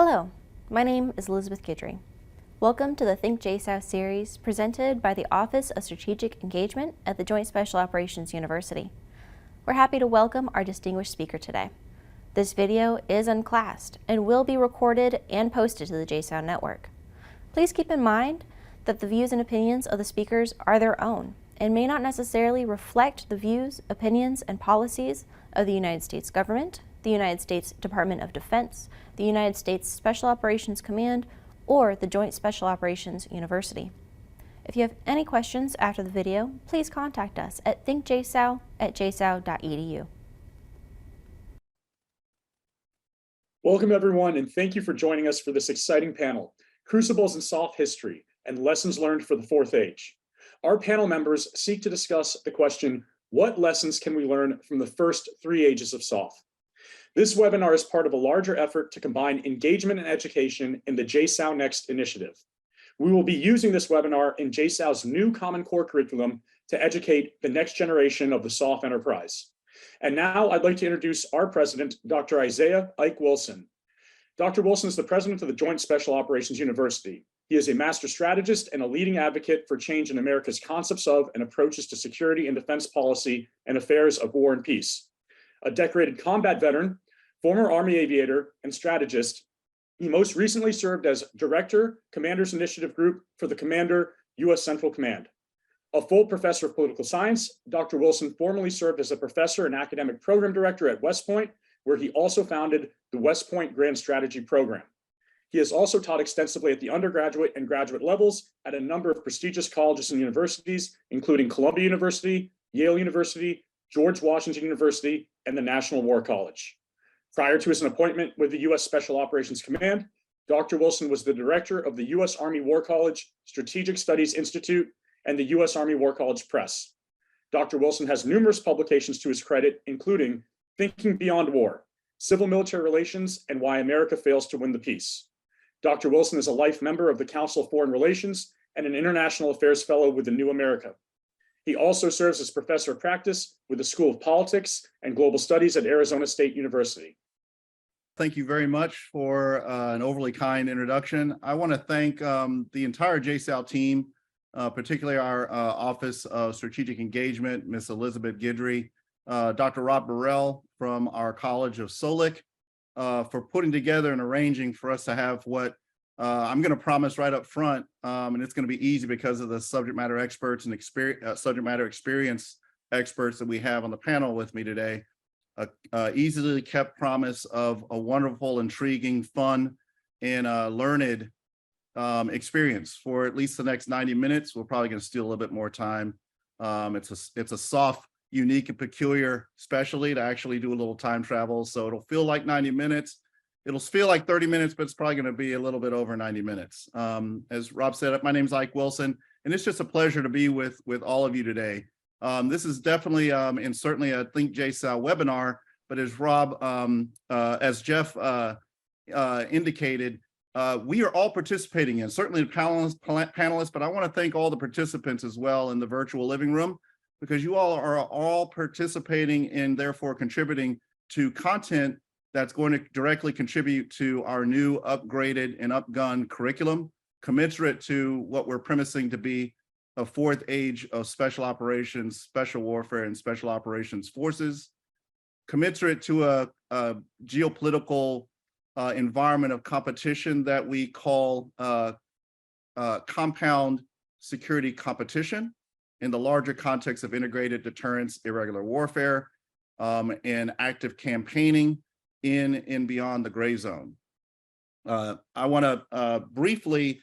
Hello, my name is Elizabeth Guidry. Welcome to the Think JSOU series presented by the Office of Strategic Engagement at the Joint Special Operations University. We're happy to welcome our distinguished speaker today. This video is unclassed and will be recorded and posted to the JSOU network. Please keep in mind that the views and opinions of the speakers are their own and may not necessarily reflect the views, opinions, and policies of the United States government, the United States Department of Defense, the United States Special Operations Command, or the Joint Special Operations University. If you have any questions after the video, please contact us at thinkjsou@jsou.edu. Welcome everyone, and thank you for joining us for this exciting panel, Crucibles in SOF History and Lessons Learned for the Fourth Age. Our panel members seek to discuss the question, what lessons can we learn from the first three ages of SOF? This webinar is part of a larger effort to combine engagement and education in the JSOU Next initiative. We will be using this webinar in JSOU's new Common Core curriculum to educate the next generation of the SOF enterprise. And now I'd like to introduce our president, Dr. Isaiah Ike Wilson. Dr. Wilson is the president of the Joint Special Operations University. He is a master strategist and a leading advocate for change in America's concepts of and approaches to security and defense policy and affairs of war and peace. A decorated combat veteran, former Army aviator, and strategist, he most recently served as Director, Commander's Initiative Group for the Commander, U.S. Central Command. A full professor of political science, Dr. Wilson formerly served as a professor and academic program director at West Point, where he also founded the West Point Grand Strategy Program. He has also taught extensively at the undergraduate and graduate levels at a number of prestigious colleges and universities, including Columbia University, Yale University, George Washington University, and the National War College. Prior to his appointment with the U.S. Special Operations Command, Dr. Wilson was the director of the U.S. Army War College Strategic Studies Institute and the U.S. Army War College Press. Dr. Wilson has numerous publications to his credit, including Thinking Beyond War, Civil Military Relations, and Why America Fails to Win the Peace. Dr. Wilson is a life member of the Council of Foreign Relations and an International Affairs Fellow with the New America. He also serves as professor of practice with the School of Politics and Global Studies at Arizona State University. Thank you very much for an overly kind introduction. I want to thank the entire JSOU team, particularly our Office of Strategic Engagement, Ms. Elizabeth Guidry, Dr. Rob Burrell from our College of Solic, for putting together and arranging for us to have what I'm going to promise right up front, and it's going to be easy because of the subject matter experts and subject matter experience experts that we have on the panel with me today. Easily kept promise of a wonderful, intriguing, fun, and learned experience for at least the next 90 minutes. We're probably going to steal a little bit more time. It's a soft, unique, and peculiar specialty to actually do a little time travel. So it'll feel like 90 minutes. It'll feel like 30 minutes, but it's probably going to be a little bit over 90 minutes. As Rob said, my name's Ike Wilson, and it's just a pleasure to be with all of you today. This is definitely and certainly a Think JSOU webinar, but as Rob, as Jeff indicated, we are all participating in, certainly the panelists, but I want to thank all the participants as well in the virtual living room, because you all are all participating and therefore contributing to content that's going to directly contribute to our new upgraded and upgunned curriculum, commensurate to what we're premising to be a fourth age of special operations, special warfare, and special operations forces, commensurate to a geopolitical environment of competition that we call compound security competition in the larger context of integrated deterrence, irregular warfare, and active campaigning in and beyond the gray zone. I want to briefly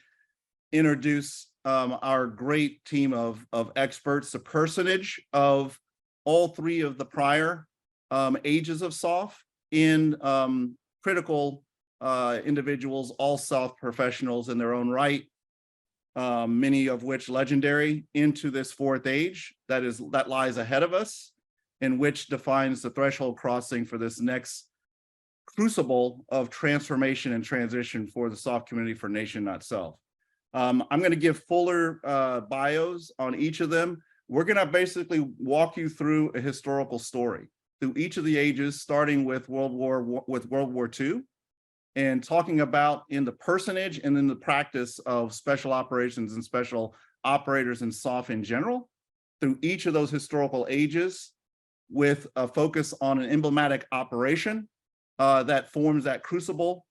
introduce our great team of experts, the personage of all three of the prior ages of SOF, in critical individuals, all SOF professionals in their own right, many of which legendary into this fourth age that lies ahead of us, and which defines the threshold crossing for this next crucible of transformation and transition for the SOF community for nation, not self. I'm going to give fuller bios on each of them. We're going to basically walk you through a historical story through each of the ages, starting with World War II and talking about in the personage and in the practice of special operations and special operators in SOF in general through each of those historical ages, with a focus on an emblematic operation that forms that crucible.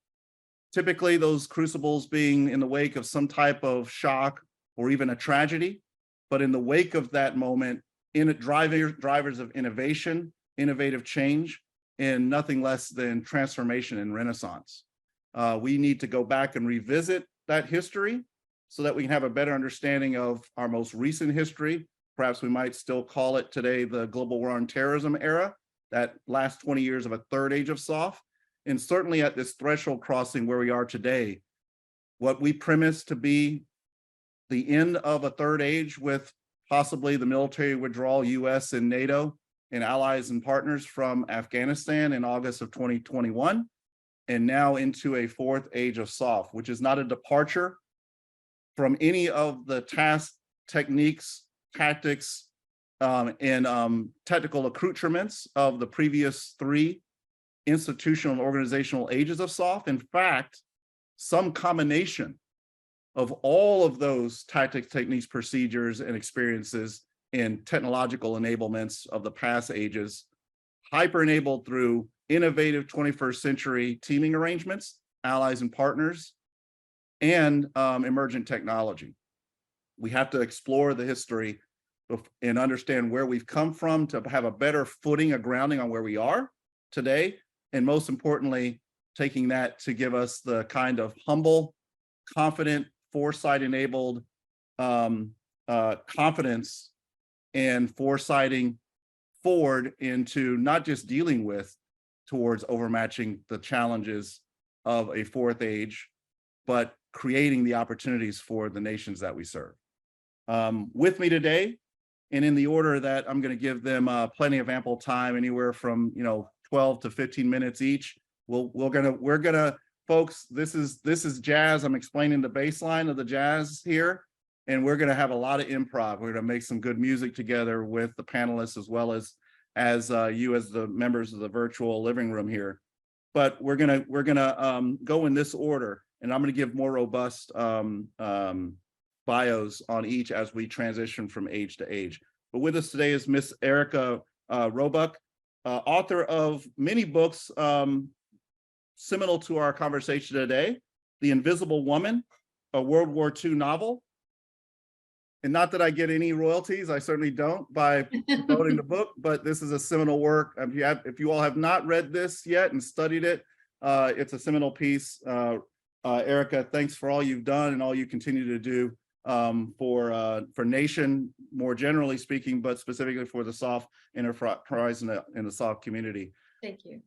Typically, those crucibles being in the wake of some type of shock or even a tragedy, but in the wake of that moment, drivers of innovation, innovative change, and nothing less than transformation and renaissance. We need to go back and revisit that history so that we can have a better understanding of our most recent history. Perhaps we might still call it today the global war on terrorism era, that last 20 years of a third age of SOF. And certainly at this threshold crossing where we are today, what we premise to be the end of a third age with possibly the military withdrawal, US and NATO and allies and partners from Afghanistan in August of 2021, and now into a fourth age of SOF, which is not a departure from any of the tasks, techniques, tactics, and technical accoutrements of the previous three institutional and organizational ages of SOF. In fact, some combination of all of those tactics, techniques, procedures, and experiences and technological enablements of the past ages, hyper-enabled through innovative 21st century teaming arrangements, allies and partners, and emergent technology. We have to explore the history and understand where we've come from to have a better footing, a grounding on where we are today. And most importantly, taking that to give us the kind of humble, confident, foresight-enabled confidence and foresighting forward into not just dealing with towards overmatching the challenges of a fourth age, but creating the opportunities for the nations that we serve. With me today, and in the order that I'm going to give them plenty of ample time, anywhere from 12 to 15 minutes each. We're gonna folks, this is jazz. I'm explaining the baseline of the jazz here, and we're gonna have a lot of improv. We're gonna make some good music together with the panelists as well as you as the members of the virtual living room here. But we're gonna go in this order, and I'm gonna give more robust bios on each as we transition from age to age. But with us today is Miss Erika Robuk, author of many books seminal to our conversation today: The Invisible Woman, a World War II novel. And not that I get any royalties, I certainly don't, by promoting the book, but this is a seminal work. If you all have not read this yet and studied it, it's a seminal piece. Erika, thanks for all you've done and all you continue to do for Nation, more generally speaking, but specifically for the SOF enterprise and the SOF community. Thank you.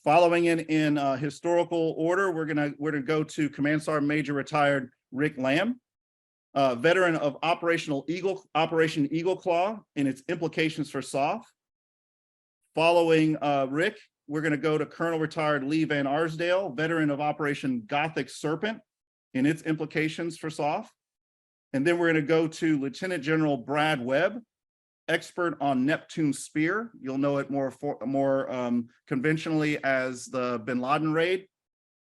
Following in historical order, we're gonna go to Command Sergeant Major retired Rick Lamb, veteran of Operation Eagle Claw and its implications for SOF. Following Rick, we're going to go to Colonel retired Lee Van Arsdale, veteran of Operation Gothic Serpent and its implications for SOF. And then we're going to go to Lieutenant General Brad Webb, expert on Neptune Spear. You'll know it more conventionally as the Bin Laden raid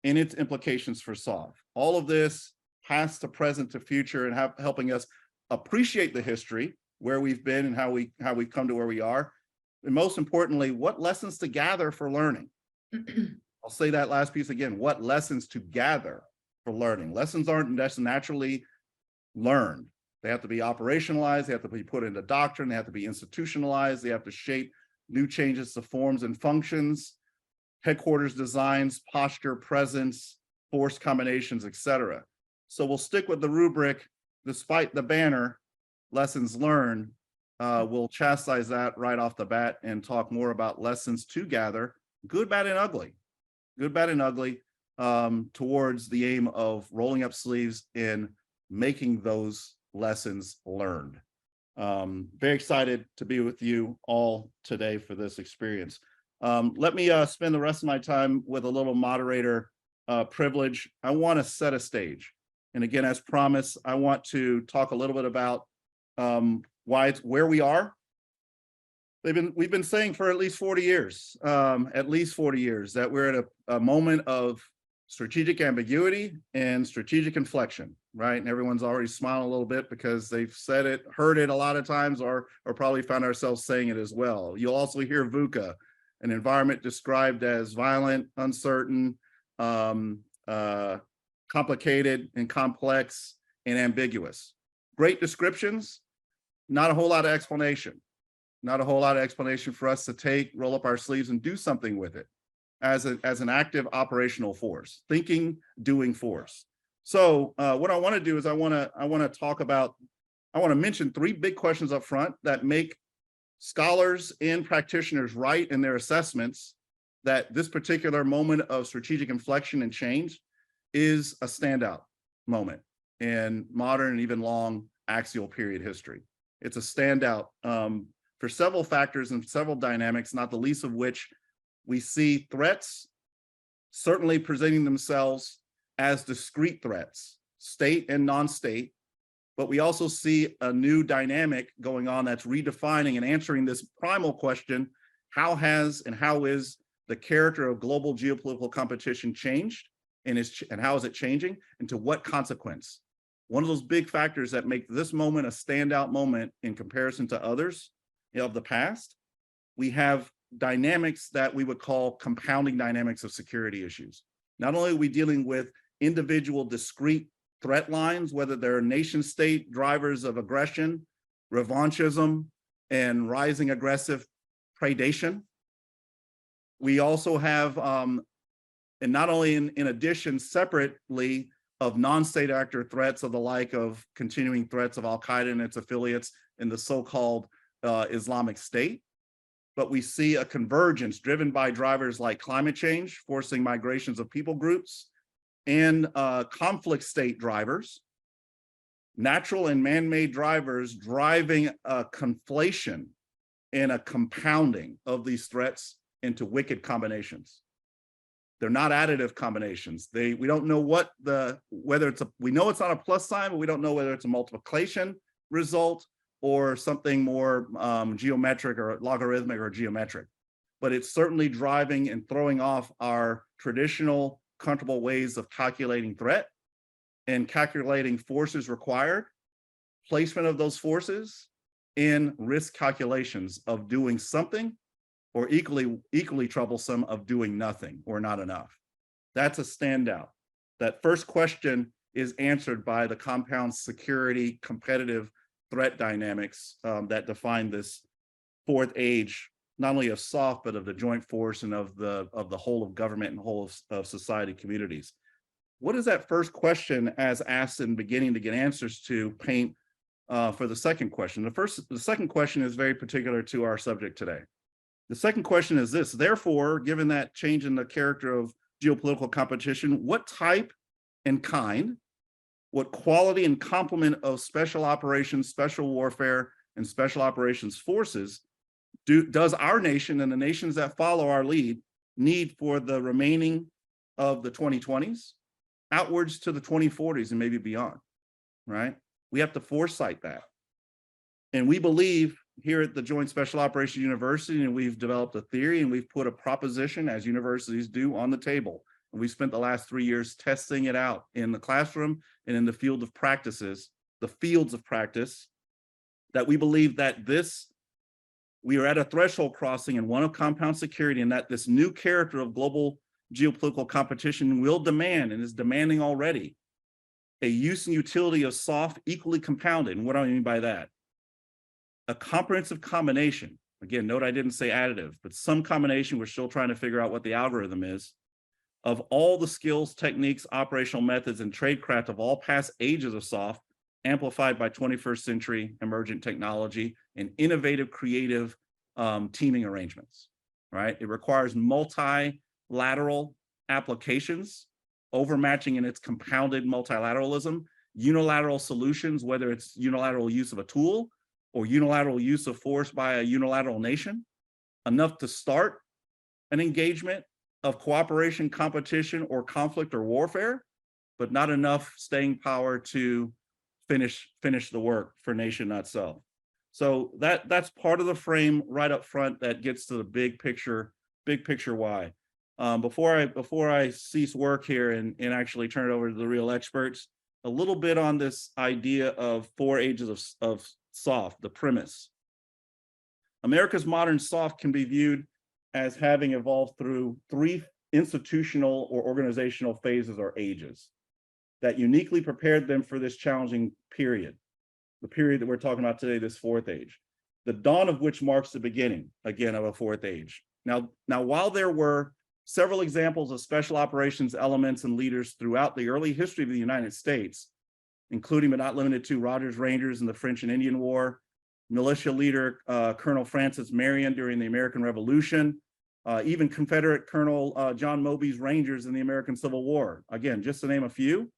and its implications for SOF. All of this past to present to future, and helping us appreciate the history, where we've been and how we've come to where we are. And most importantly, what lessons to gather for learning. I'll say that last piece again, what lessons to gather for learning. Lessons aren't just naturally learned. They have to be operationalized, they have to be put into doctrine, they have to be institutionalized, they have to shape new changes to forms and functions, headquarters designs, posture, presence, force combinations, etc. So we'll stick with the rubric, despite the banner, lessons learned. We'll chastise that right off the bat and talk more about lessons to gather, good, bad, and ugly. Good, bad, and ugly, towards the aim of rolling up sleeves and making those lessons learned. Very excited to be with you all today for this experience. Let me spend the rest of my time with a little moderator privilege. I want to set a stage. And again, as promised, I want to talk a little bit about where we are, We've been saying for at least 40 years, that we're at a moment of strategic ambiguity and strategic inflection, right? And everyone's already smiling a little bit because they've said it, heard it a lot of times, or probably found ourselves saying it as well. You'll also hear VUCA, an environment described as violent, uncertain, complicated and complex and ambiguous. Great descriptions, not a whole lot of explanation. Not a whole lot of explanation for us to take, roll up our sleeves and do something with it as an active operational force, thinking, doing force. So what I want to do is I want to mention three big questions up front that make scholars and practitioners right in their assessments that this particular moment of strategic inflection and change is a standout moment in modern and even long axial period history. It's a standout for several factors and several dynamics, not the least of which we see threats certainly presenting themselves as discrete threats, state and non-state, but we also see a new dynamic going on that's redefining and answering this primal question: how has and how is the character of global geopolitical competition changed, and how is it changing, and to what consequence? One of those big factors that make this moment a standout moment in comparison to others of the past, we have dynamics that we would call compounding dynamics of security issues. Not only are we dealing with individual discrete threat lines, whether they're nation state drivers of aggression, revanchism, and rising aggressive predation, we also have, and not only in addition, separately, of non-state actor threats of the like of continuing threats of Al-Qaeda and its affiliates in the so-called Islamic State, but we see a convergence driven by drivers like climate change, forcing migrations of people groups, and conflict state drivers, natural and man-made drivers driving a conflation and a compounding of these threats into wicked combinations. They're not additive combinations. We don't know we know it's on a plus sign, but we don't know whether it's a multiplication result or something more geometric or logarithmic or geometric. But it's certainly driving and throwing off our traditional comfortable ways of calculating threat and calculating forces required, placement of those forces, in risk calculations of doing something, or equally troublesome of doing nothing or not enough. That's a standout. That first question is answered by the compound security competitive threat dynamics that define this fourth age, not only of SOF, but of the joint force and of the whole of government and whole of society communities. What is that first question, as asked and beginning to get answers to, paint for the second question? The second question is very particular to our subject today. The second question is this: therefore, given that change in the character of geopolitical competition, what type and kind, what quality and complement of special operations, special warfare, and special operations forces does our nation and the nations that follow our lead need for the remaining of the 2020s, outwards to the 2040s and maybe beyond, right? We have to foresight that. And we believe here at the Joint Special Operations University, and we've developed a theory and we've put a proposition, as universities do, on the table. And we spent the last 3 years testing it out in the classroom and in the fields of practice, that we believe that we are at a threshold crossing in one of compound security, and that this new character of global geopolitical competition will demand, and is demanding already, a use and utility of SOF equally compounded. And what do I mean by that? A comprehensive combination. Again, note I didn't say additive, but some combination, we're still trying to figure out what the algorithm is, of all the skills, techniques, operational methods, and tradecraft of all past ages of SOF, amplified by 21st century emergent technology and innovative, creative teaming arrangements, right? It requires multilateral applications, overmatching in its compounded multilateralism, unilateral solutions, whether it's unilateral use of a tool or unilateral use of force by a unilateral nation, enough to start an engagement of cooperation, competition, or conflict or warfare, but not enough staying power to finish the work for nation, not self. So that's part of the frame right up front that gets to the big picture why. Before I cease work here and actually turn it over to the real experts, a little bit on this idea of 4 ages of SOF, the premise. America's modern SOF can be viewed as having evolved through 3 institutional or organizational phases or ages that uniquely prepared them for this challenging period, the period that we're talking about today, this 4th age, the dawn of which marks the beginning, again, of a 4th age. Now, while there were several examples of special operations elements and leaders throughout the early history of the United States, including but not limited to Rogers Rangers in the French and Indian War, militia leader Colonel Francis Marion during the American Revolution, even Confederate Colonel John Moby's Rangers in the American Civil War. Again, just to name a few,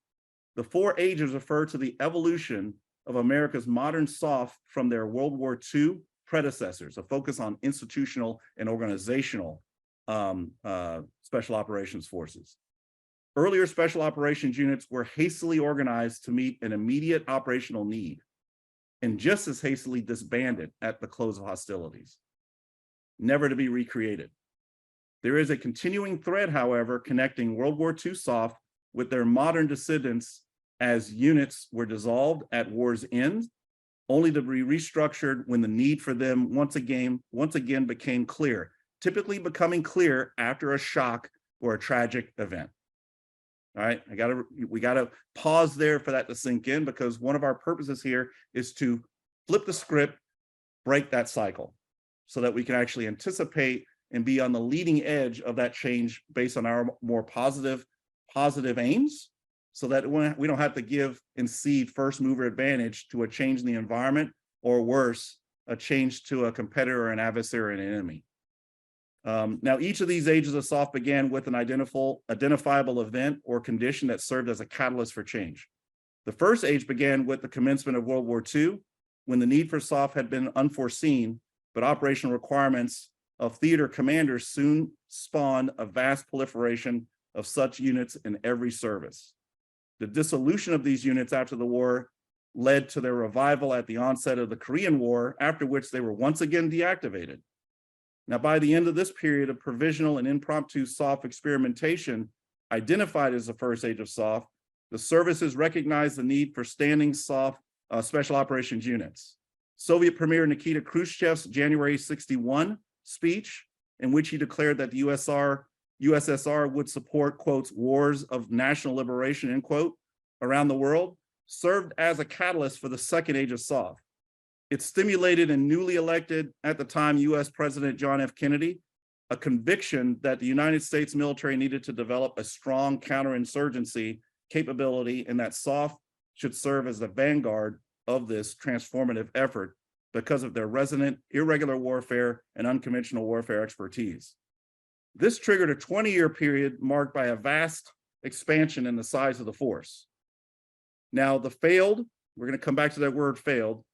the 4 ages refer to the evolution of America's modern SOF from their World War II predecessors, a focus on institutional and organizational special operations forces. Earlier special operations units were hastily organized to meet an immediate operational need and just as hastily disbanded at the close of hostilities, never to be recreated. There is a continuing thread, however, connecting World War II SOF with their modern descendants as units were dissolved at war's end, only to be restructured when the need for them once again became clear, typically becoming clear after a shock or a tragic event. All right, we gotta pause there for that to sink in, because one of our purposes here is to flip the script, break that cycle, so that we can actually anticipate and be on the leading edge of that change based on our more positive aims, so that we don't have to give and cede first mover advantage to a change in the environment, or worse, a change to a competitor, an adversary, an enemy. Now, each of these ages of SOF began with an identifiable event or condition that served as a catalyst for change. The first age began with the commencement of World War II, when the need for SOF had been unforeseen, but operational requirements of theater commanders soon spawned a vast proliferation of such units in every service. The dissolution of these units after the war led to their revival at the onset of the Korean War, after which they were once again deactivated. Now, by the end of this period of provisional and impromptu SOF experimentation, identified as the first age of SOF, the services recognized the need for standing SOF special operations units. Soviet Premier Nikita Khrushchev's January '61 speech, in which he declared that the USSR would support, quotes, wars of national liberation, end quote, around the world, served as a catalyst for the second age of SOF. It stimulated and newly elected, at the time, US President John F. Kennedy, a conviction that the United States military needed to develop a strong counterinsurgency capability, and that SOF should serve as the vanguard of this transformative effort because of their resonant irregular warfare and unconventional warfare expertise. This triggered a 20-year period marked by a vast expansion in the size of the force. Now, the failed, we're going to come back to that word failed,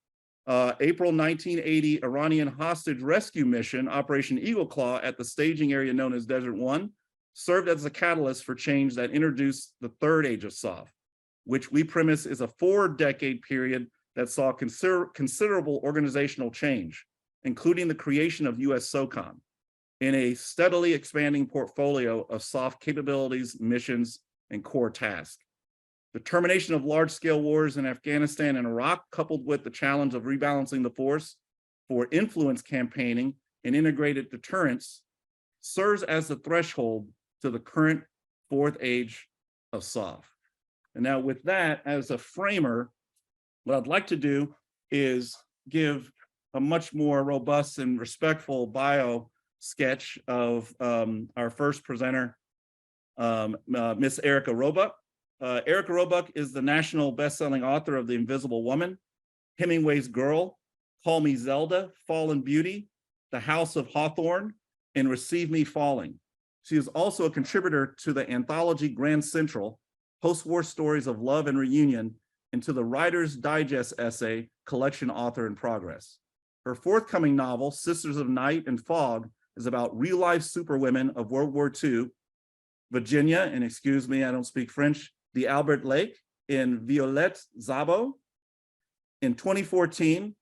April 1980 Iranian hostage rescue mission, Operation Eagle Claw, at the staging area known as Desert One, served as a catalyst for change that introduced the third age of SOF, which we premise is a 4-decade period that saw considerable organizational change, including the creation of USSOCOM, in a steadily expanding portfolio of SOF capabilities, missions, and core tasks. The termination of large-scale wars in Afghanistan and Iraq, coupled with the challenge of rebalancing the force for influence campaigning and integrated deterrence, serves as the threshold to the current fourth age of SOF. And now with that as a framer, what I'd like to do is give a much more robust and respectful bio sketch of our first presenter, Miss Erika Robuk. Erika Robuk is the national best-selling author of The Invisible Woman, Hemingway's Girl, Call Me Zelda, Fallen Beauty, The House of Hawthorne, and Receive Me Falling. She is also a contributor to the anthology Grand Central, Post-War Stories of Love and Reunion, and to the Writer's Digest essay, Collection Author in Progress. Her forthcoming novel, Sisters of Night and Fog, is about real-life superwomen of World War II, Virginia, and excuse me, I don't speak French, the Albert Lake, in Violette Szabo. In 2014,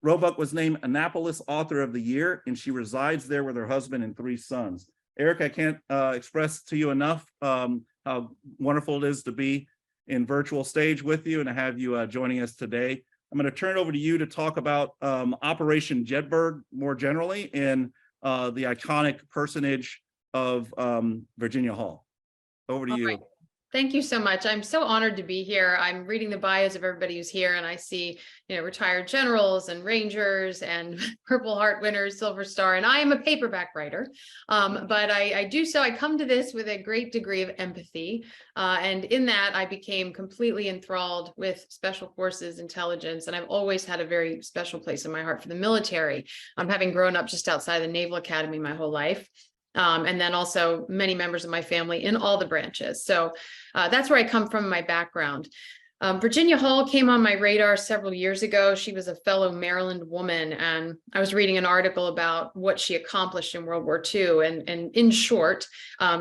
Robuk was named Annapolis Author of the Year, and she resides there with her husband and 3 sons. Erika, I can't express to you enough how wonderful it is to be in virtual stage with you and to have you joining us today. I'm going to turn it over to you to talk about Operation Jedburgh more generally and the iconic personage of Virginia Hall. Over to you. Right. Thank you so much. I'm so honored to be here. I'm reading the bios of everybody who's here, and I see, retired generals and rangers and Purple Heart winners, Silver Star, and I am a paperback writer. But I come to this with a great degree of empathy. And in that, I became completely enthralled with Special Forces intelligence. And I've always had a very special place in my heart for the military. Having grown up just outside the Naval Academy my whole life. And then also many members of my family in all the branches. So that's where I come from, my background. Virginia Hall came on my radar several years ago. She was a fellow Maryland woman, and I was reading an article about what she accomplished in World War II. And in short,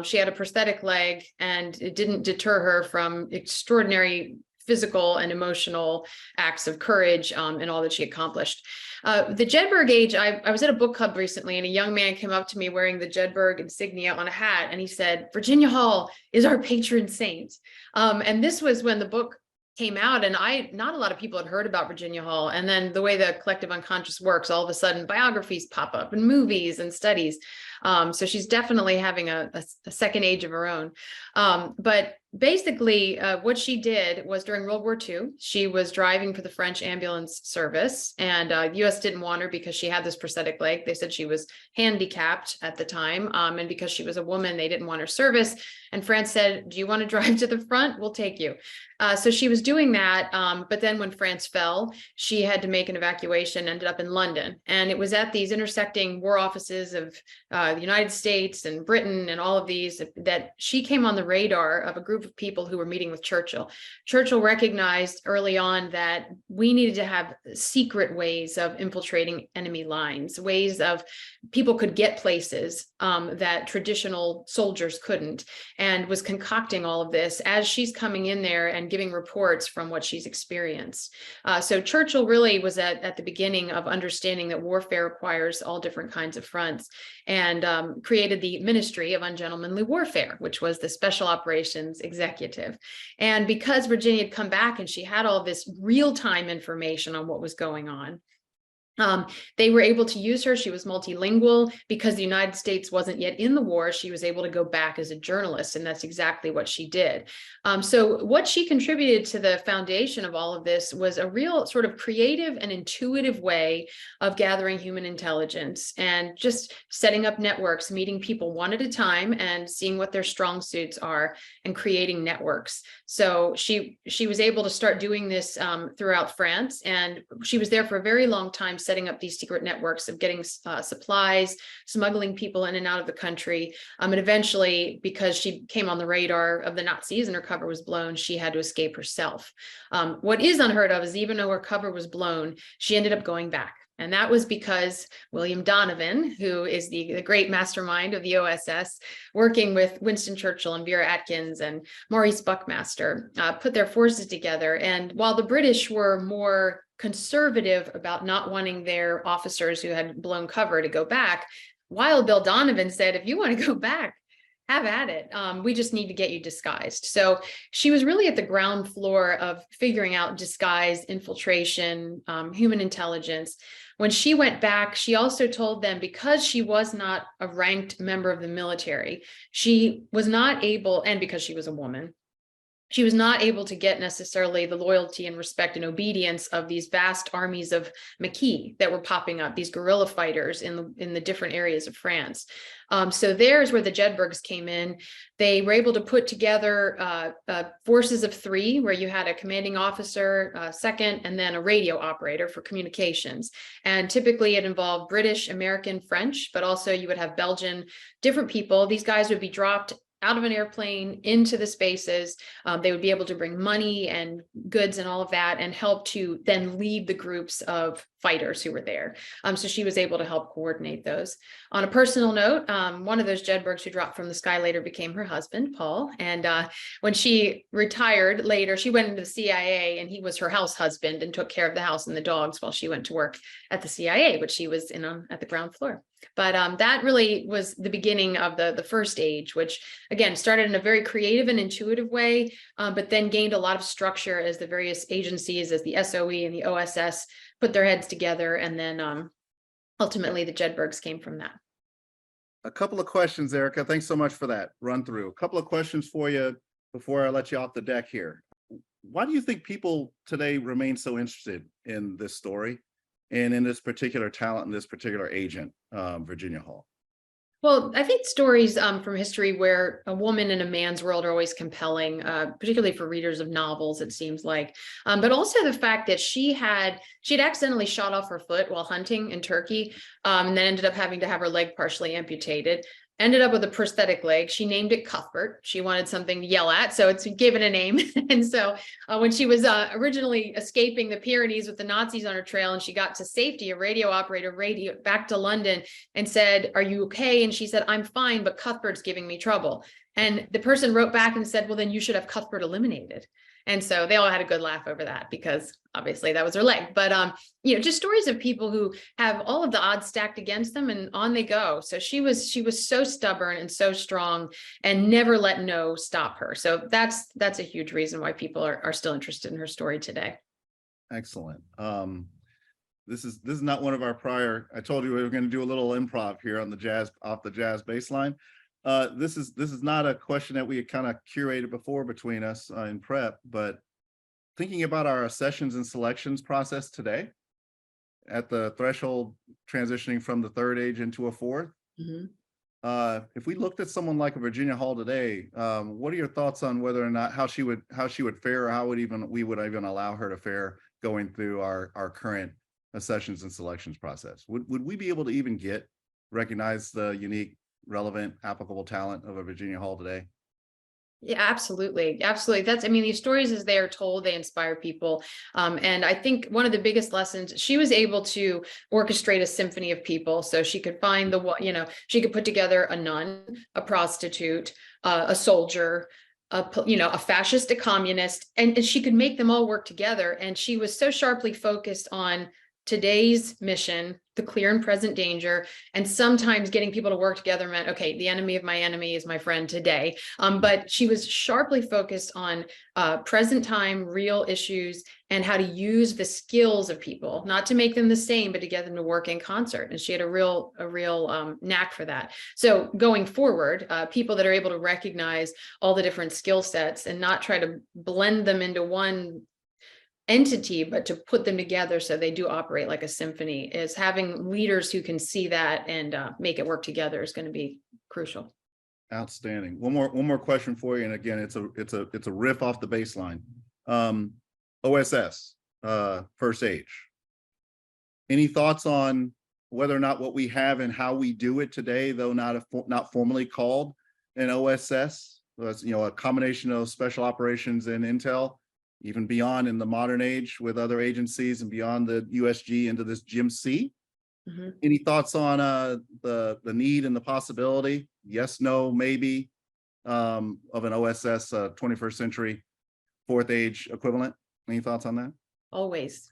she had a prosthetic leg, and it didn't deter her from extraordinary physical and emotional acts of courage and all that she accomplished. The Jedburgh age, I was at a book club recently, and a young man came up to me wearing the Jedburgh insignia on a hat, and he said, "Virginia Hall is our patron saint." And this was when the book came out, and not a lot of people had heard about Virginia Hall. And then the way the collective unconscious works, all of a sudden biographies pop up and movies and studies. So she's definitely having a second age of her own. But basically, what she did was during World War II, she was driving for the French ambulance service, and the U.S. didn't want her because she had this prosthetic leg. They said she was handicapped at the time, and because she was a woman, they didn't want her service. And France said, "Do you want to drive to the front? We'll take you." So she was doing that, but then when France fell, she had to make an evacuation, ended up in London. And it was at these intersecting war offices of the United States and Britain and all of these that she came on the radar of a group of people who were meeting with Churchill. Churchill recognized early on that we needed to have secret ways of infiltrating enemy lines, ways of people could get places that traditional soldiers couldn't, and was concocting all of this as she's coming in there and giving reports from what she's experienced. So Churchill really was at the beginning of understanding that warfare requires all different kinds of fronts, and created the Ministry of Ungentlemanly Warfare, which was the Special Operations Executive. And because Virginia had come back and she had all this real-time information on what was going on, they were able to use her. She was multilingual. Because the United States wasn't yet in the war, she was able to go back as a journalist, and that's exactly what she did. So what she contributed to the foundation of all of this was a real sort of creative and intuitive way of gathering human intelligence and just setting up networks, meeting people one at a time and seeing what their strong suits are and creating networks. So she was able to start doing this throughout France, and she was there for a very long time, setting up these secret networks of getting supplies, smuggling people in and out of the country. And eventually, because she came on the radar of the Nazis and her cover was blown, she had to escape herself. What is unheard of is even though her cover was blown, she ended up going back. And that was because William Donovan, who is the great mastermind of the OSS, working with Winston Churchill and Vera Atkins and Maurice Buckmaster, put their forces together. And while the British were more conservative about not wanting their officers who had blown cover to go back, Wild Bill Donovan said, "If you want to go back, have at it. We just need to get you disguised." So she was really at the ground floor of figuring out disguise, infiltration, human intelligence. When she went back, she also told them, because she was not a ranked member of the military, she was not able, and because she was a woman, she was not able to get necessarily the loyalty and respect and obedience of these vast armies of Maquis that were popping up, these guerrilla fighters in the different areas of France. So there's where the Jedburghs came in. They were able to put together forces of 3, where you had a commanding officer, second, and then a radio operator for communications. And typically it involved British, American, French, but also you would have Belgian, different people. These guys would be dropped out of an airplane into the spaces. They would be able to bring money and goods and all of that and help to then lead the groups of fighters who were there. So she was able to help coordinate those. On a personal note, one of those Jedburghs who dropped from the sky later became her husband, Paul. And when she retired later, she went into the CIA, and he was her house husband and took care of the house and the dogs while she went to work at the CIA, which she was in at the ground floor. But that really was the beginning of the first age, which again started in a very creative and intuitive way, but then gained a lot of structure as the various agencies, as the SOE and the OSS put their heads together, and then ultimately the Jedburghs came from that. A couple of questions, Erika. Thanks so much for that run through. A couple of questions for you before I let you off the deck here. Why do you think people today remain so interested in this story and in this particular talent and this particular agent, Virginia Hall? Well, I think stories from history where a woman in a man's world are always compelling, particularly for readers of novels, it seems like. But also the fact that she'd accidentally shot off her foot while hunting in Turkey, and then ended up having to have her leg partially amputated. Ended up with a prosthetic leg. She named it Cuthbert. She wanted something to yell at, so it's given a name. And so when she was originally escaping the Pyrenees with the Nazis on her trail and she got to safety, a radio operator radioed back to London and said, "Are you okay?" And she said, "I'm fine, but Cuthbert's giving me trouble." And the person wrote back and said, "Well, then you should have Cuthbert eliminated." And so they all had a good laugh over that, because obviously that was her leg. But just stories of people who have all of the odds stacked against them, and on they go. So she was so stubborn and so strong, and never let no stop her. So that's a huge reason why people are still interested in her story today. Excellent. This is not one of our prior. I told you we were going to do a little improv here on the jazz, off the jazz baseline. This is not a question that we had kind of curated before between us in prep, but thinking about our sessions and selections process today, at the threshold transitioning from the third age into a fourth. Mm-hmm. If we looked at someone like a Virginia Hall today, what are your thoughts on whether or not how she would fare, or how we would even allow her to fare going through our current sessions and selections process? Would we be able to recognize the unique, relevant, applicable talent of a Virginia Hall today? Yeah, absolutely. These stories, as they are told, they inspire people. And I think one of the biggest lessons, she was able to orchestrate a symphony of people. So she could find she could put together a nun, a prostitute, a soldier, a fascist, a communist, and she could make them all work together. And she was so sharply focused on today's mission, the clear and present danger, and sometimes getting people to work together meant, okay, the enemy of my enemy is my friend today. But she was sharply focused on present time, real issues, and how to use the skills of people, not to make them the same, but to get them to work in concert. And she had a real knack for that. So going forward, people that are able to recognize all the different skill sets and not try to blend them into one entity, but to put them together so they do operate like a symphony, is having leaders who can see that and make it work together is going to be crucial. Outstanding. One more question for you, and again, it's a riff off the baseline. OSS, first age. Any thoughts on whether or not what we have and how we do it today, though not formally called an OSS, a combination of special operations and intel, even beyond in the modern age with other agencies and beyond the USG into this GIMC? Mm-hmm. Any thoughts on the need and the possibility, yes, no, maybe, of an OSS 21st century fourth age equivalent? Any thoughts on that? Always,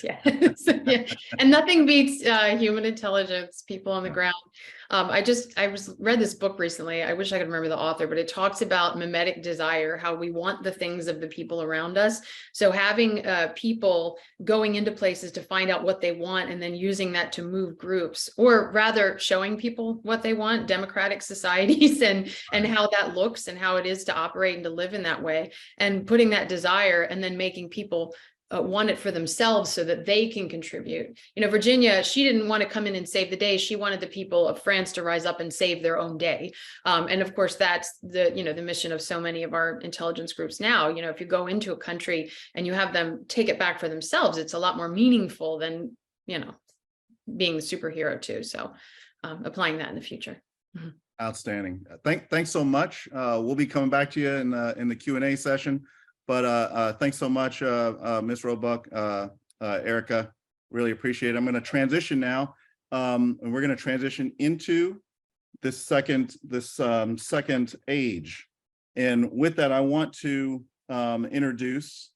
yeah. Yeah. And nothing beats human intelligence, people on the ground. I read this book recently. I wish I could remember the author, but it talks about mimetic desire, how we want the things of the people around us. So having people going into places to find out what they want and then using that to move groups, or rather showing people what they want, democratic societies, and how that looks and how it is to operate and to live in that way, and putting that desire and then making people want it for themselves so that they can contribute. Virginia, she didn't want to come in and save the day. She wanted the people of France to rise up and save their own day. And of course, that's the mission of so many of our intelligence groups now. If you go into a country and you have them take it back for themselves, it's a lot more meaningful than, being the superhero too. So applying that in the future. Mm-hmm. Outstanding. Thanks so much. We'll be coming back to you in the Q&A session. But thanks so much, Ms. Robuk, Erika. Really appreciate it. I'm going to transition now, and we're going to transition into this second age. And with that, I want to introduce,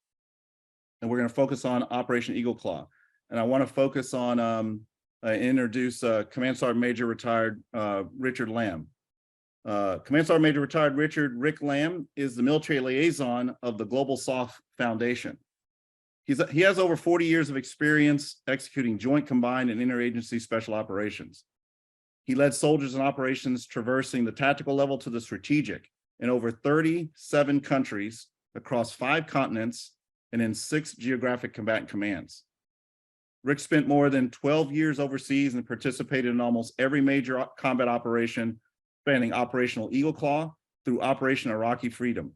and we're going to focus on Operation Eagle Claw. And I want to focus on introduce Command Sergeant Major retired Richard Lamb. Command Sergeant Major retired Rick Lamb is the military liaison of the Global SOF Foundation. He has over 40 years of experience executing joint, combined, and interagency special operations. He led soldiers in operations traversing the tactical level to the strategic in over 37 countries across 5 continents and in 6 geographic combatant commands. Rick spent more than 12 years overseas and participated in almost every major combat operation, spanning Operational Eagle Claw through Operation Iraqi Freedom.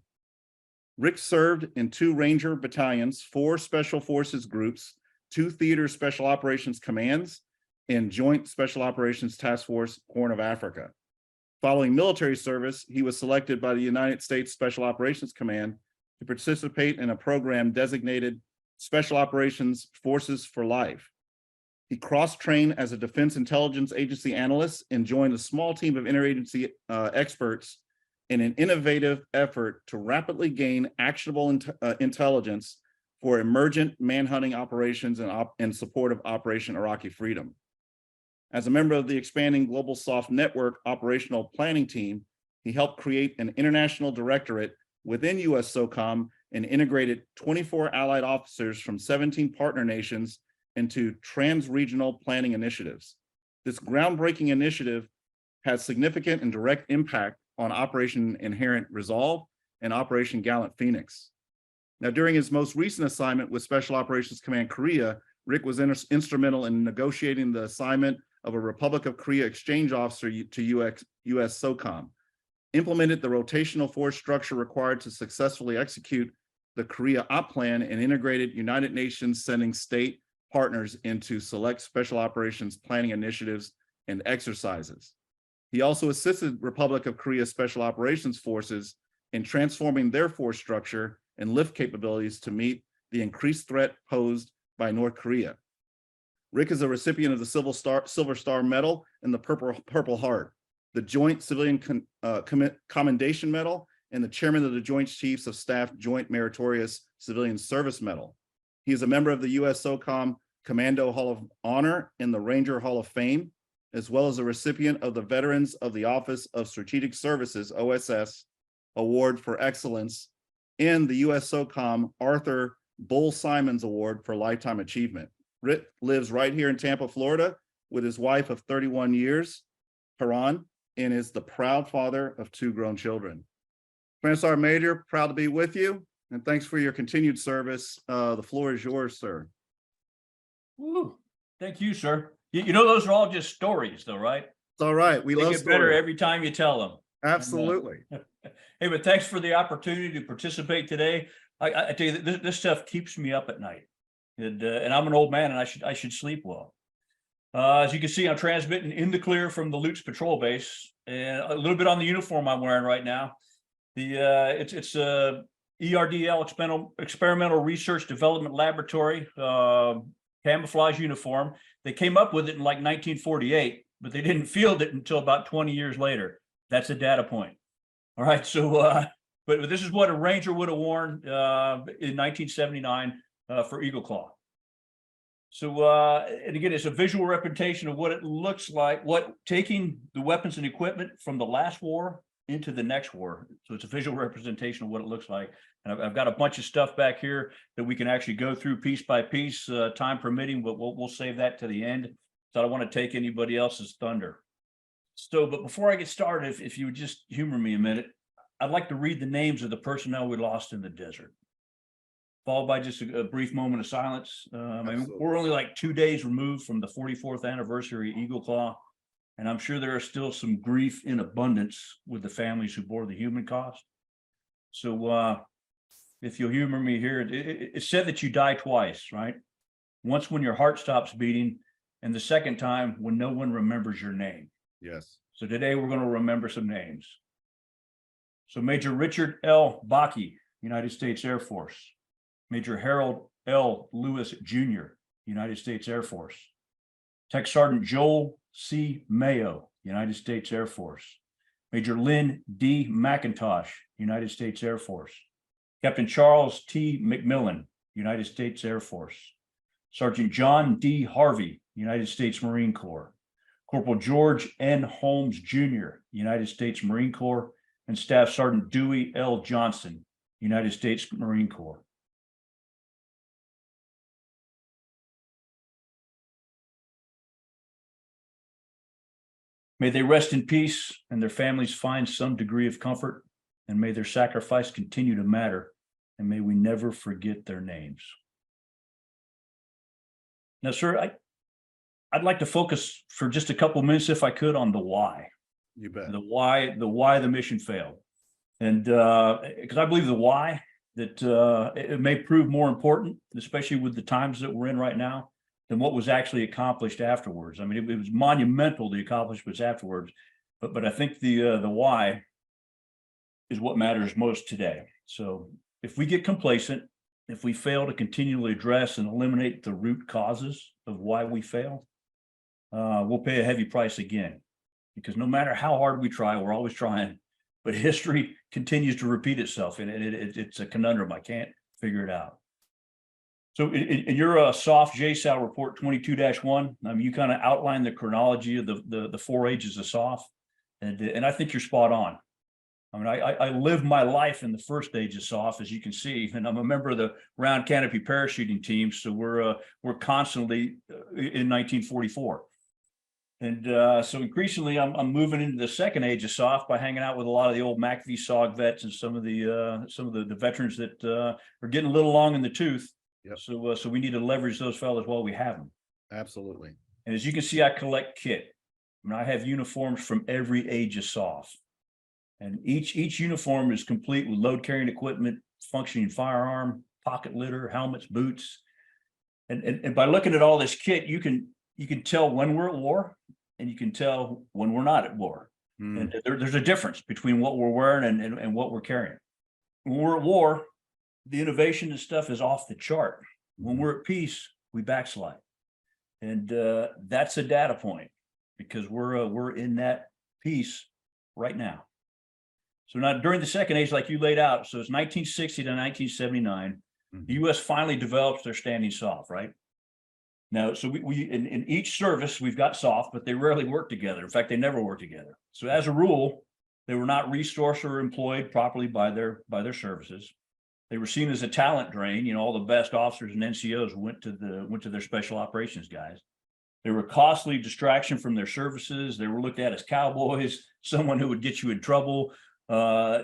Rick served in 2 Ranger battalions, 4 Special Forces groups, 2 Theater Special Operations Commands, and Joint Special Operations Task Force, Horn of Africa. Following military service, he was selected by the United States Special Operations Command to participate in a program designated Special Operations Forces for Life. He cross-trained as a Defense Intelligence Agency analyst and joined a small team of interagency experts in an innovative effort to rapidly gain actionable intelligence for emergent manhunting operations in support of Operation Iraqi Freedom. As a member of the expanding Global SOF Network operational planning team, he helped create an international directorate within USSOCOM and integrated 24 allied officers from 17 partner nations into trans-regional planning initiatives. This groundbreaking initiative has significant and direct impact on Operation Inherent Resolve and Operation Gallant Phoenix. Now, during his most recent assignment with Special Operations Command Korea, Rick was instrumental in negotiating the assignment of a Republic of Korea exchange officer to USSOCOM, implemented the rotational force structure required to successfully execute the Korea Op Plan, and integrated United Nations sending state partners into select special operations planning initiatives and exercises. He also assisted Republic of Korea Special Operations Forces in transforming their force structure and lift capabilities to meet the increased threat posed by North Korea. Rick is a recipient of the Silver Star Medal and the Purple Heart, the Joint Civilian Commendation Medal, and the Chairman of the Joint Chiefs of Staff Joint Meritorious Civilian Service Medal. He is a member of the USSOCOM Commando Hall of Honor and the Ranger Hall of Fame, as well as a recipient of the Veterans of the Office of Strategic Services, OSS, Award for Excellence, and the USSOCOM Arthur Bull Simons Award for Lifetime Achievement. Rick lives right here in Tampa, Florida, with his wife of 31 years, Haran, and is the proud father of 2 grown children. Command Sergeant Major, proud to be with you, and thanks for your continued service. The floor is yours, sir. Ooh, thank you, sir. You know, those are all just stories, though, right? It's all right. We They love get better stories. every time you tell them. Absolutely. Hey, but thanks for the opportunity to participate today. I tell you, this stuff keeps me up at night, and I'm an old man, and I should sleep well. As you can see, I'm transmitting in the clear from the Lutz Patrol Base, and a little bit on the uniform I'm wearing right now. It's ERDL, Experimental Research Development Laboratory, camouflage uniform. They came up with it in like 1948, but they didn't field it until about 20 years later. That's a data point. All right, so but this is what a Ranger would have worn in 1979 for Eagle Claw. So, and again, it's a visual representation of what it looks like, taking the weapons and equipment from the last war into the next war. So it's a visual representation of what it looks like. And I've got a bunch of stuff back here that we can actually go through piece by piece, time permitting, but we'll save that to the end. So I don't want to take anybody else's thunder. So, but before I get started, if you would just humor me a minute, I'd like to read the names of the personnel we lost in the desert, followed by just a brief moment of silence. I mean, we're only like 2 days removed from the 44th anniversary of Eagle Claw, and I'm sure there are still some grief in abundance with the families who bore the human cost. So if you'll humor me here, it's said that you die twice, right? Once when your heart stops beating, and the second time when no one remembers your name. Yes. So today we're going to remember some names. So Major Richard L. Bakke, United States Air Force. Major Harold L. Lewis, Jr., United States Air Force. Tech Sergeant Joel C. Mayo, United States Air Force. Major Lynn D. McIntosh, United States Air Force. Captain Charles T. McMillan, United States Air Force. Sergeant John D. Harvey, United States Marine Corps. Corporal George N. Holmes Jr., United States Marine Corps, and Staff Sergeant Dewey L. Johnson, United States Marine Corps. May they rest in peace and their families find some degree of comfort, and may their sacrifice continue to matter, and may we never forget their names. Now, sir, I'd like to focus for just a couple minutes, if I could, on the why. You bet. The why the mission failed. And because I believe the why, that it may prove more important, especially with the times that we're in right now, than what was actually accomplished afterwards. I mean, it was monumental, the accomplishments afterwards, but I think the why is what matters most today. So if we get complacent, if we fail to continually address and eliminate the root causes of why we fail, we'll pay a heavy price again, because no matter how hard we try, we're always trying, but history continues to repeat itself, and it's a conundrum. I can't figure it out. So in your SOF JSOU report 22-1, you kind of outline the chronology of the 4 ages of SOF, and I think you're spot on. I mean, I lived my life in the first age of SOF, as you can see, and I'm a member of the round canopy parachuting team, so we're constantly in 1944. And so increasingly, I'm moving into the second age of SOF by hanging out with a lot of the old MACV SOG vets and some of the veterans that are getting a little long in the tooth. Yep. So we need to leverage those fellows while we have them. Absolutely. And as you can see, I collect kit. I mean, I have uniforms from every age of SOF, and each uniform is complete with load carrying equipment, functioning firearm, pocket litter, helmets, boots. And by looking at all this kit, you can tell when we're at war, and you can tell when we're not at war. And there's a difference between what we're wearing and what we're carrying. When we're at war, the innovation and stuff is off the chart. When we're at peace, we backslide. And that's a data point, because we're in that peace right now. So now during the second age, like you laid out, so it's 1960 to 1979, the U.S. finally develops their standing SOF, right? Now, so we in each service, we've got SOF, but they rarely work together. In fact, they never work together. So as a rule, they were not resourced or employed properly by their services. They were seen as a talent drain. You know, all the best officers and NCOs went to their special operations guys. They were a costly distraction from their services. They were looked at as cowboys, someone who would get you in trouble. So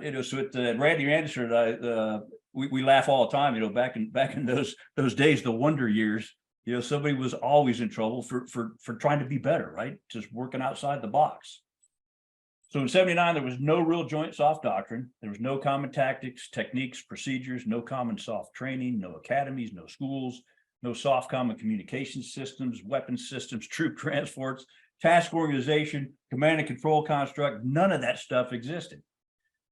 at Randy Anderson, we laugh all the time. You know, back in those days, the wonder years. You know, somebody was always in trouble for trying to be better, right? Just working outside the box. So in 79, there was no real joint SOF doctrine. There was no common tactics, techniques, procedures, no common SOF training, no academies, no schools, no SOF common communication systems, weapon systems, troop transports, task organization, command and control construct. None of that stuff existed,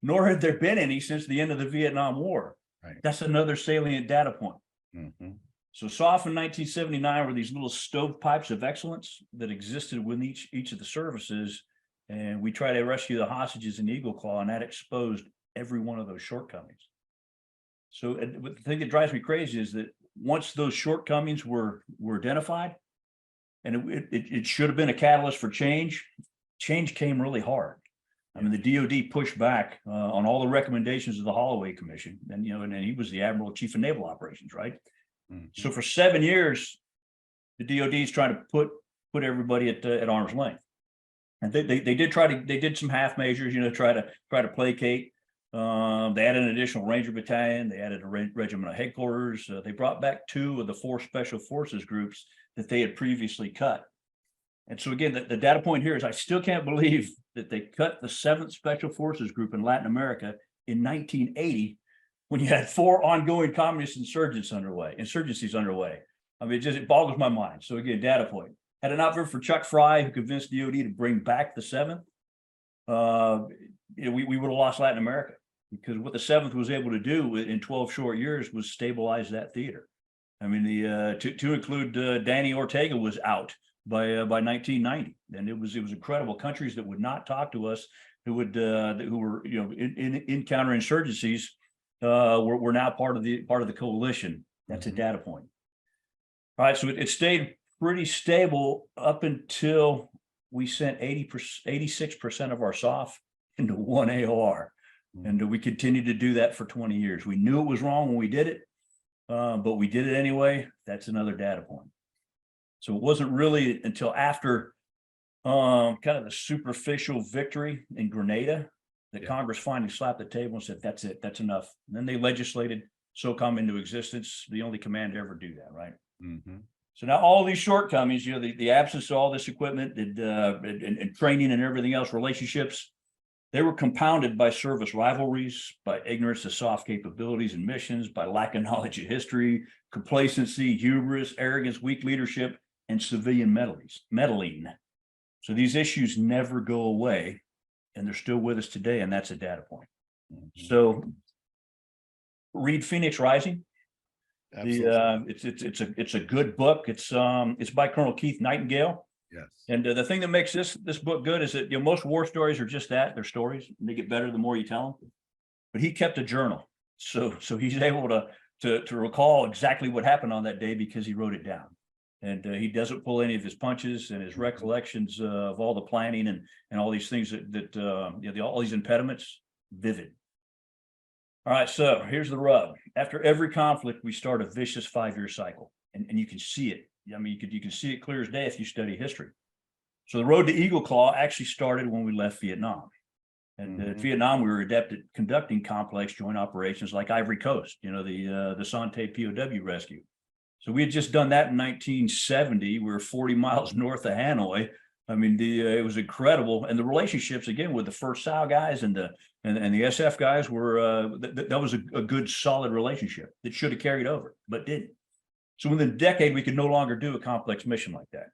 nor had there been any since the end of the Vietnam War. Right. That's another salient data point. So SOF in 1979 were these little stovepipes of excellence that existed within each of the services. And we try to rescue the hostages in Eagle Claw, and that exposed every one of those shortcomings. So the thing that drives me crazy is that once those shortcomings were identified, and it should have been a catalyst for change, change came really hard. I mean, the DOD pushed back on all the recommendations of the Holloway Commission, and he was the Admiral Chief of Naval Operations, right? So for 7 years, the DOD is trying to put everybody at arm's length. And they did some half measures, try to placate. They added an additional Ranger battalion. They added a regiment of headquarters. They brought back 2 of the 4 special forces groups that they had previously cut. And so again, the data point here is I still can't believe that they cut the 7th Special Forces Group in Latin America in 1980, when you had 4 ongoing communist insurgencies underway. I mean, it boggles my mind. So again, data point. Had it not been for Chuck Fry, who convinced DOD to bring back the 7th, we would have lost Latin America, because what the 7th was able to do in 12 short years was stabilize that theater. I mean, to include Danny Ortega was out by 1990, and it was incredible. Countries that would not talk to us, who were in counterinsurgencies, were now part of the coalition. That's a data point. All right, so it stayed pretty stable up until we sent 86% of our SOF into one AOR, and we continued to do that for 20 years. We knew it was wrong when we did it, but we did it anyway. That's another data point. So it wasn't really until after kind of the superficial victory in Grenada that Congress finally slapped the table and said, that's it, that's enough. And then they legislated SOCOM into existence, the only command to ever do that, right? So now all these shortcomings, the absence of all this equipment and training and everything else, relationships, they were compounded by service rivalries, by ignorance of SOF capabilities and missions, by lack of knowledge of history, complacency, hubris, arrogance, weak leadership, and civilian meddling. So these issues never go away, and they're still with us today, and that's a data point. So read Phoenix Rising. It's a good book. It's by Colonel Keith Nightingale. Yes. And the thing that makes this book good is that most war stories are just that, they're stories, and they get better the more you tell them. But he kept a journal, so he's able to recall exactly what happened on that day because he wrote it down. And he doesn't pull any of his punches, and his recollections of all the planning and all these things all these impediments, vivid. All right, so here's the rub. After every conflict, we start a vicious 5-year cycle, and you can see it. I mean, you can see it clear as day if you study history. So the road to Eagle Claw actually started when we left Vietnam. And in Vietnam, we were adept at conducting complex joint operations like Ivory Coast, the Sante POW rescue. So we had just done that in 1970. We were 40 miles north of Hanoi. I mean, it was incredible, and the relationships again with the first SOU guys and the SF guys were that was a good solid relationship that should have carried over, but didn't. So within a decade, we could no longer do a complex mission like that.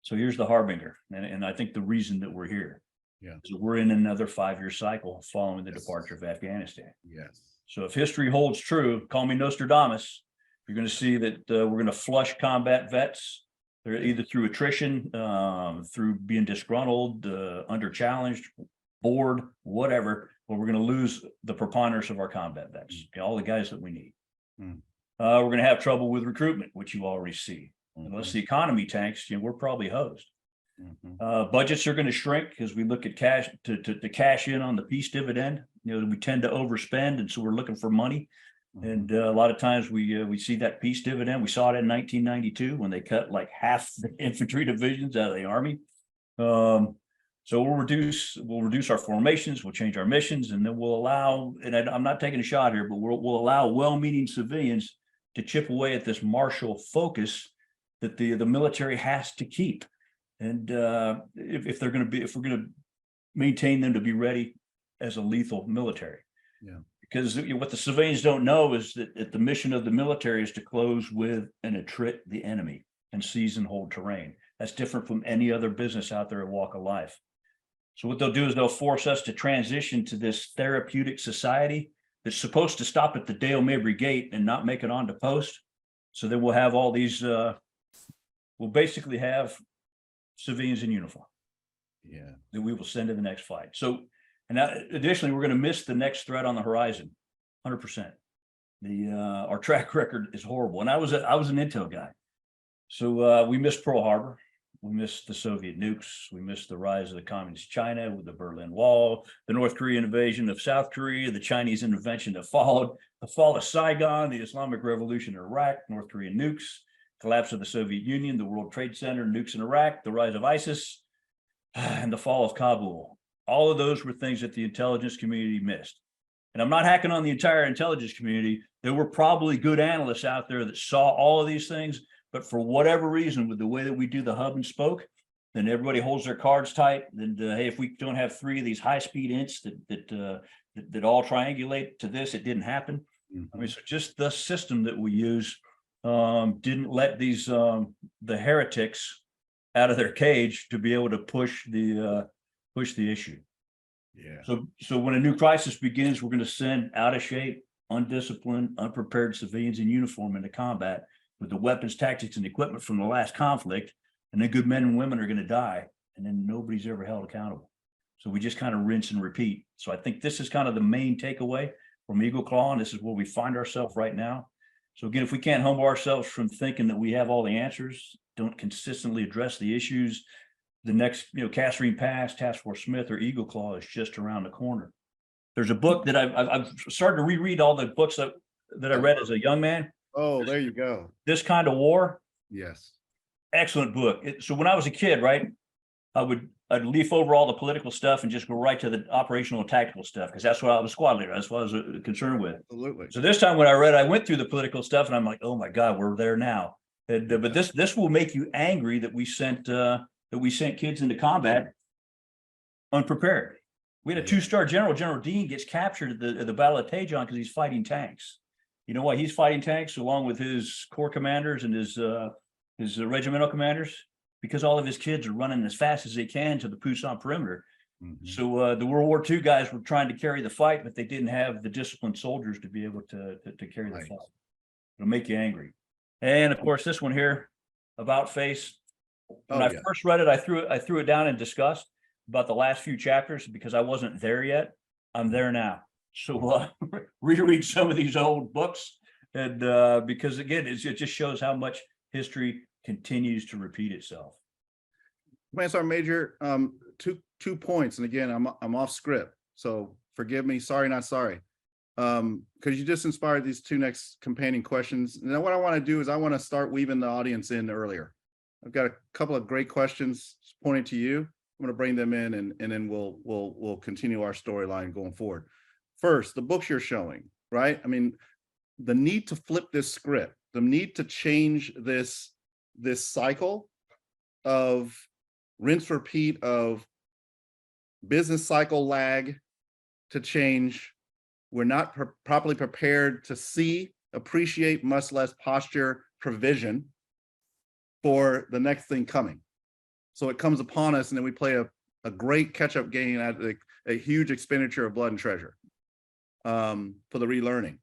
So here's the harbinger, and I think the reason that we're here. Yeah. So we're in another 5-year cycle following the departure of Afghanistan. Yes. So if history holds true, call me Nostradamus, you're going to see that we're going to flush combat vets. They're either through attrition, through being disgruntled, under challenged, bored, whatever, but we're going to lose the preponderance of our combat vets, all the guys that we need. We're going to have trouble with recruitment, which you already see. Unless the economy tanks, we're probably hosed. Budgets are going to shrink as we look at cash to cash in on the peace dividend. We tend to overspend, and so we're looking for money. And a lot of times we see that peace dividend. We saw it in 1992 when they cut like half the infantry divisions out of the Army. So we'll reduce our formations, we'll change our missions, and then we'll allow, and I'm not taking a shot here, but we'll allow well-meaning civilians to chip away at this martial focus that the military has to keep. And if we're going to maintain them to be ready as a lethal military. Yeah. Because what the civilians don't know is that the mission of the military is to close with and attrit the enemy and seize and hold terrain. That's different from any other business out there at walk of life. So what they'll do is they'll force us to transition to this therapeutic society that's supposed to stop at the Dale Mabry Gate and not make it onto post. So then we'll have all these, we'll basically have civilians in uniform. Yeah. That we will send to the next fight. So, and now, additionally, we're going to miss the next threat on the horizon, 100%. Our track record is horrible, and I was an intel guy, so we missed Pearl Harbor, we missed the Soviet nukes, we missed the rise of the communist China with the Berlin Wall, the North Korean invasion of South Korea, the Chinese intervention that followed, the fall of Saigon, the Islamic Revolution in Iraq, North Korean nukes, collapse of the Soviet Union, the World Trade Center, nukes in Iraq, the rise of ISIS, and the fall of Kabul. All of those were things that the intelligence community missed. And I'm not hacking on the entire intelligence community. There were probably good analysts out there that saw all of these things, but for whatever reason, with the way that we do the hub and spoke, then everybody holds their cards tight. Then, hey, if we don't have 3 of these high-speed ints that all triangulate to this, it didn't happen. I mean, so just the system that we use didn't let these the heretics out of their cage to be able to push the issue. Yeah. So when a new crisis begins, we're going to send out of shape, undisciplined, unprepared civilians in uniform into combat with the weapons, tactics, and equipment from the last conflict. And then good men and women are going to die. And then nobody's ever held accountable. So we just kind of rinse and repeat. So I think this is kind of the main takeaway from Eagle Claw, and this is where we find ourselves right now. So again, if we can't humble ourselves from thinking that we have all the answers, don't consistently address the issues, the next, Kasserine Pass, Task Force Smith, or Eagle Claw is just around the corner. There's a book that I've started to reread all the books that I read as a young man. Oh, there you go. This Kind of War. Yes. Excellent book. So when I was a kid, right, I'd leaf over all the political stuff and just go right to the operational and tactical stuff, because that's what I was squad leader. That's what I was concerned with. Absolutely. So this time when I went through the political stuff, and I'm like, oh my God, we're there now. But this will make you angry that we sent kids into combat unprepared. We had a 2-star general. General Dean gets captured at the Battle of Tejon because he's fighting tanks. You know why he's fighting tanks along with his corps commanders and his regimental commanders? Because all of his kids are running as fast as they can to the Pusan perimeter. Mm-hmm. So the World War II guys were trying to carry the fight, but they didn't have the disciplined soldiers to be able to carry the fight. It'll make you angry. And of course, this one here, About Face. When I first read it, I threw it down in disgust about the last few chapters because I wasn't there yet. I'm there now. So reread some of these old books, and because again, it just shows how much history continues to repeat itself. Command Sergeant Major, two points, and again, I'm off script, so forgive me. Sorry, not sorry. Because you just inspired these two next companion questions. And then what I want to do is I want to start weaving the audience in earlier. I've got a couple of great questions pointed to you. I'm going to bring them in, and then we'll continue our storyline going forward. First, the books you're showing, right? I mean, the need to flip this script, the need to change this cycle of rinse repeat of business cycle lag to change. We're not properly prepared to see, appreciate, much less posture provision for the next thing coming. So it comes upon us, and then we play a great catch-up game at a huge expenditure of blood and treasure for the relearning.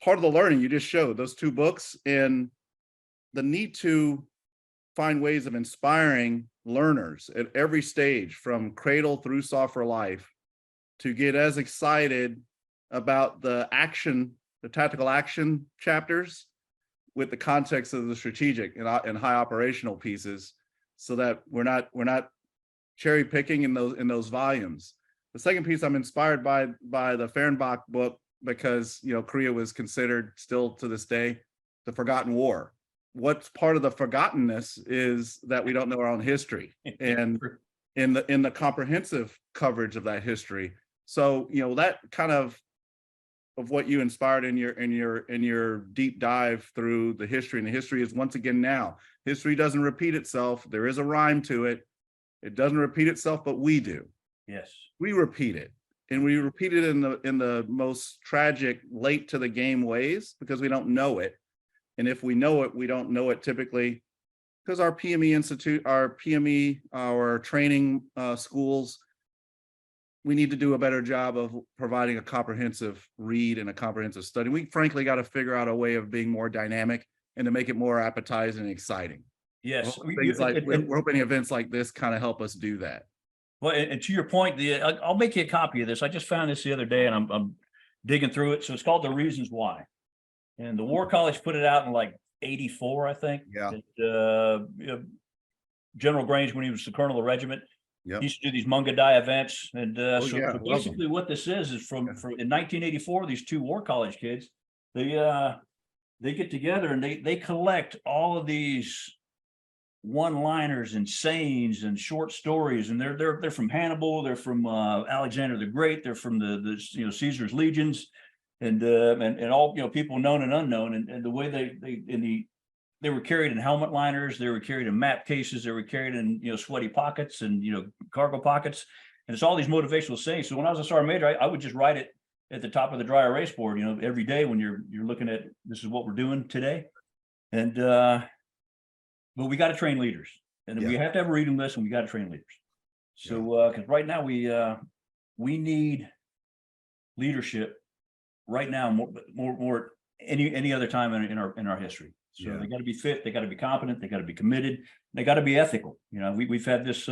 Part of the learning you just showed, those two books, and the need to find ways of inspiring learners at every stage from cradle through SOF for Life to get as excited about the tactical action chapters with the context of the strategic and high operational pieces, so that we're not cherry picking in those volumes. The second piece, I'm inspired by the Fehrenbach book, because Korea was considered still to this day the forgotten war. What's part of the forgottenness is that we don't know our own history, and in the comprehensive coverage of that history. So that kind of what you inspired in your deep dive through the history, and the history is, once again, now history doesn't repeat itself. There is a rhyme to it. It doesn't repeat itself, but we do. Yes, we repeat it, and we repeat it in the most tragic, late to the game ways, because we don't know it. And if we know it, we don't know it typically because our PME Institute, our training schools, we need to do a better job of providing a comprehensive read and a comprehensive study. We frankly got to figure out a way of being more dynamic and to make it more appetizing and exciting. Yes. We're hoping events like this kind of help us do that. Well, and to your point, I'll make you a copy of this. I just found this the other day, and I'm digging through it. So it's called The Reasons Why. And the War College put it out in like 84, I think. Yeah. General Grange, when he was the colonel of the regiment, yep, he used to do these Mungadai events. And so basically what this is from in 1984, these two War College kids, they get together and they collect all of these one-liners and sayings and short stories, and they're from Hannibal, they're from Alexander the Great, they're from the Caesar's legions, and all people known and unknown, and the way they were carried in helmet liners, they were carried in map cases, they were carried in sweaty pockets and cargo pockets, and it's all these motivational sayings. So when I was a sergeant major, I would just write it at the top of the dry erase board, every day when you're looking at, this is what we're doing today, and but we got to train leaders, and we have to have a reading list, and we got to train leaders. So because right now we need leadership right now more any other time in our history. So they got to be fit, they got to be competent, they got to be committed, they got to be ethical. You know, we've had this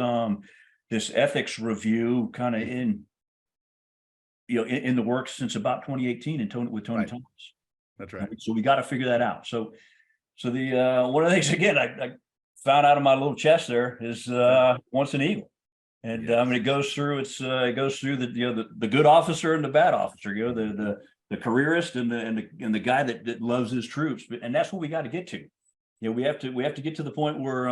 this ethics review kind of in the works since about 2018 and with Tony Thomas. That's right. So we got to figure that out. So the one of the things again I found out of my little chest there is once an eagle. And I mean, it goes through the good officer and the bad officer, the careerist and the guy that loves his troops. And that's what we got to get to. You know, we have to get to the point where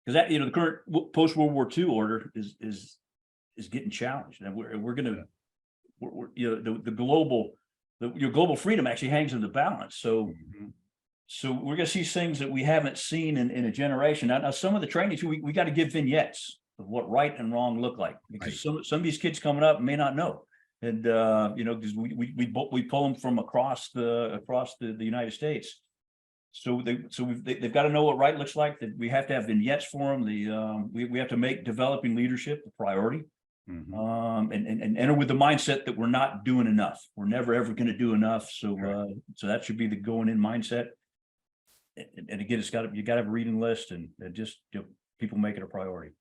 because that, the current post-World War II order is getting challenged, and we're gonna the global freedom actually hangs in the balance. So so we're gonna see things that we haven't seen in a generation. Now some of the training too, we got to give vignettes of what right and wrong look like, because some of these kids coming up may not know. And because we pull them from across the United States, so they've got to know what right looks like. That we have to have vignettes for them. We have to make developing leadership a priority, and enter with the mindset that we're not doing enough. We're never ever going to do enough. So so that should be the going in mindset. And again, you got to have a reading list and just people make it a priority.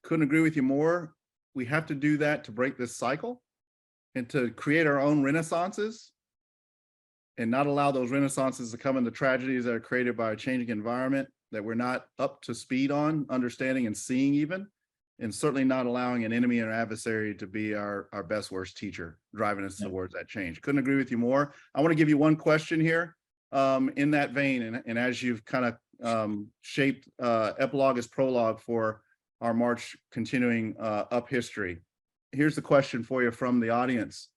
Couldn't agree with you more. We have to do that to break this cycle and to create our own renaissances and not allow those renaissances to come into tragedies that are created by a changing environment that we're not up to speed on, understanding and seeing even, and certainly not allowing an enemy or adversary to be our best worst teacher, driving us towards that change. Couldn't agree with you more. I want to give you one question here in that vein. And as you've kind of shaped epilogue as prologue for our march continuing up history. Here's the question for you from the audience.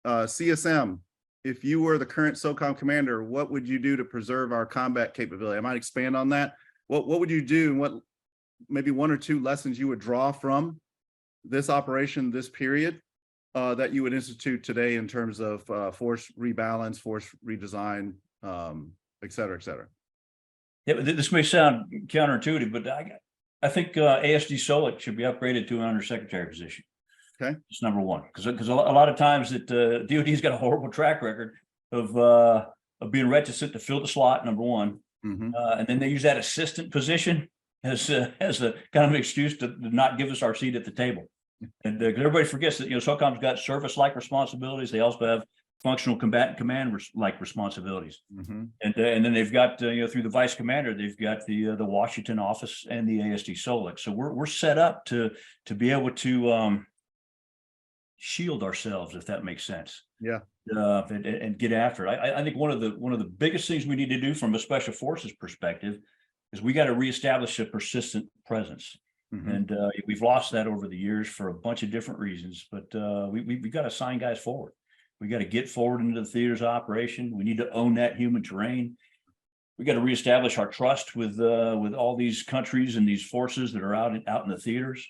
CSM, if you were the current SOCOM commander, what would you do to preserve our combat capability? I might expand on that. What would you do, and what maybe one or two lessons you would draw from this operation, this period, that you would institute today in terms of force rebalance, force redesign, et cetera, et cetera? Yeah, this may sound counterintuitive, but I think ASD Solik should be upgraded to an undersecretary position. Okay, it's number one, because a lot of times that DoD's got a horrible track record of being reticent to fill the slot. Number one, and then they use that assistant position as a kind of an excuse to not give us our seat at the table. And everybody forgets that SOCOM's got service-like responsibilities. They also have functional combatant command-like responsibilities. And then they've got through the vice commander, they've got the Washington office and the ASD Solik. So we're set up to be able to shield ourselves, if that makes sense. Yeah. And get after it. I think one of the biggest things we need to do from a special forces perspective is we got to reestablish a persistent presence. And we've lost that over the years for a bunch of different reasons, but we've got to sign guys forward. We got to get forward into the theater's operation. We need to own that human terrain. We got to reestablish our trust with all these countries and these forces that are out in the theaters.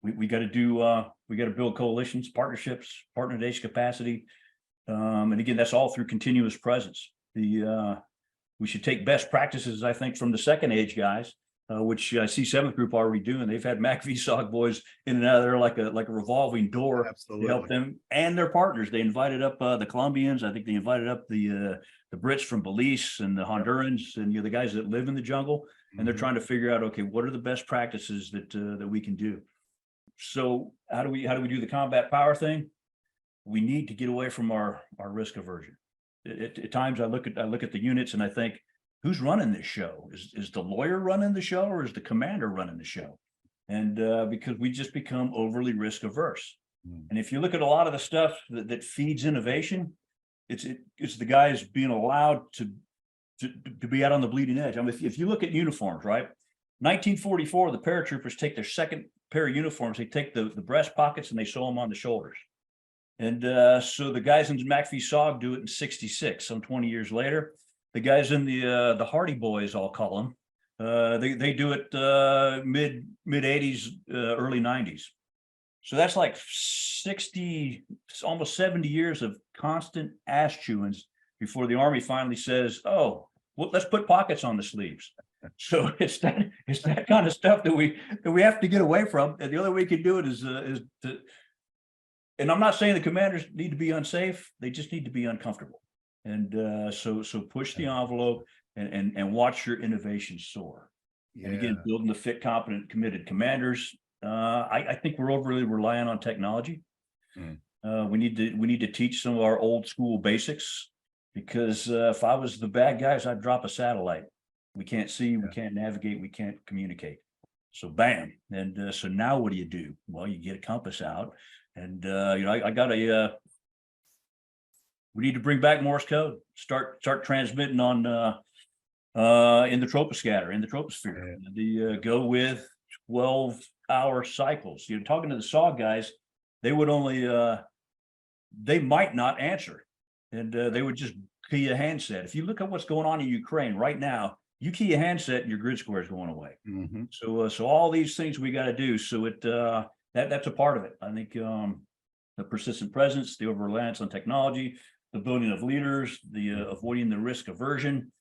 We got to build coalitions, partnerships, partner-based capacity, and again, that's all through continuous presence. We should take best practices, I think, from the second age guys, which I see 7th Group already doing. They've had MAC-VSOC boys in and out of there like a revolving door. Absolutely. To help them and their partners. They invited up the Colombians. I think they invited up the Brits from Belize and the Hondurans and the guys that live in the jungle. And they're trying to figure out, okay, what are the best practices that we can do? So how do we do the combat power thing? We need to get away from our risk aversion. At times I look at the units and I think, who's running this show? Is the lawyer running the show, or is the commander running the show? And because we just become overly risk averse. And if you look at a lot of the stuff that feeds innovation, it's the guys being allowed to be out on the bleeding edge. I mean, if you look at uniforms, right? 1944, the paratroopers take their second pair of uniforms. They take the breast pockets and they sew them on the shoulders. And so the guys in MAC-VSOC do it in 66, some 20 years later. The guys in the Hardy Boys, I'll call them, they do it mid 80s, early 90s. So that's like 60, almost 70 years of constant ass chewings before the Army finally says, oh, well, let's put pockets on the sleeves. So it's that kind of stuff that we have to get away from. And the only way we can do it is to and I'm not saying the commanders need to be unsafe. They just need to be uncomfortable. And so push the envelope and watch your innovation soar. And again, building the fit, competent, committed commanders. I think we're overly relying on technology. We need to teach some of our old school basics, because if I was the bad guys, I'd drop a satellite. We can't see, we can't navigate, we can't communicate. So bam. And so now what do? Well, you get a compass out, and I got a. We need to bring back Morse code. Start transmitting on in the troposcatter, in the troposphere. The go with 12-hour cycles. You're talking to the SAW guys, they would only they might not answer, and they would just key a handset. If you look at what's going on in Ukraine right now, you key a handset and your grid square is going away. So all these things we got to do. So that's a part of it. I think the persistent presence, the over-reliance on technology, the building of leaders, the avoiding the risk aversion.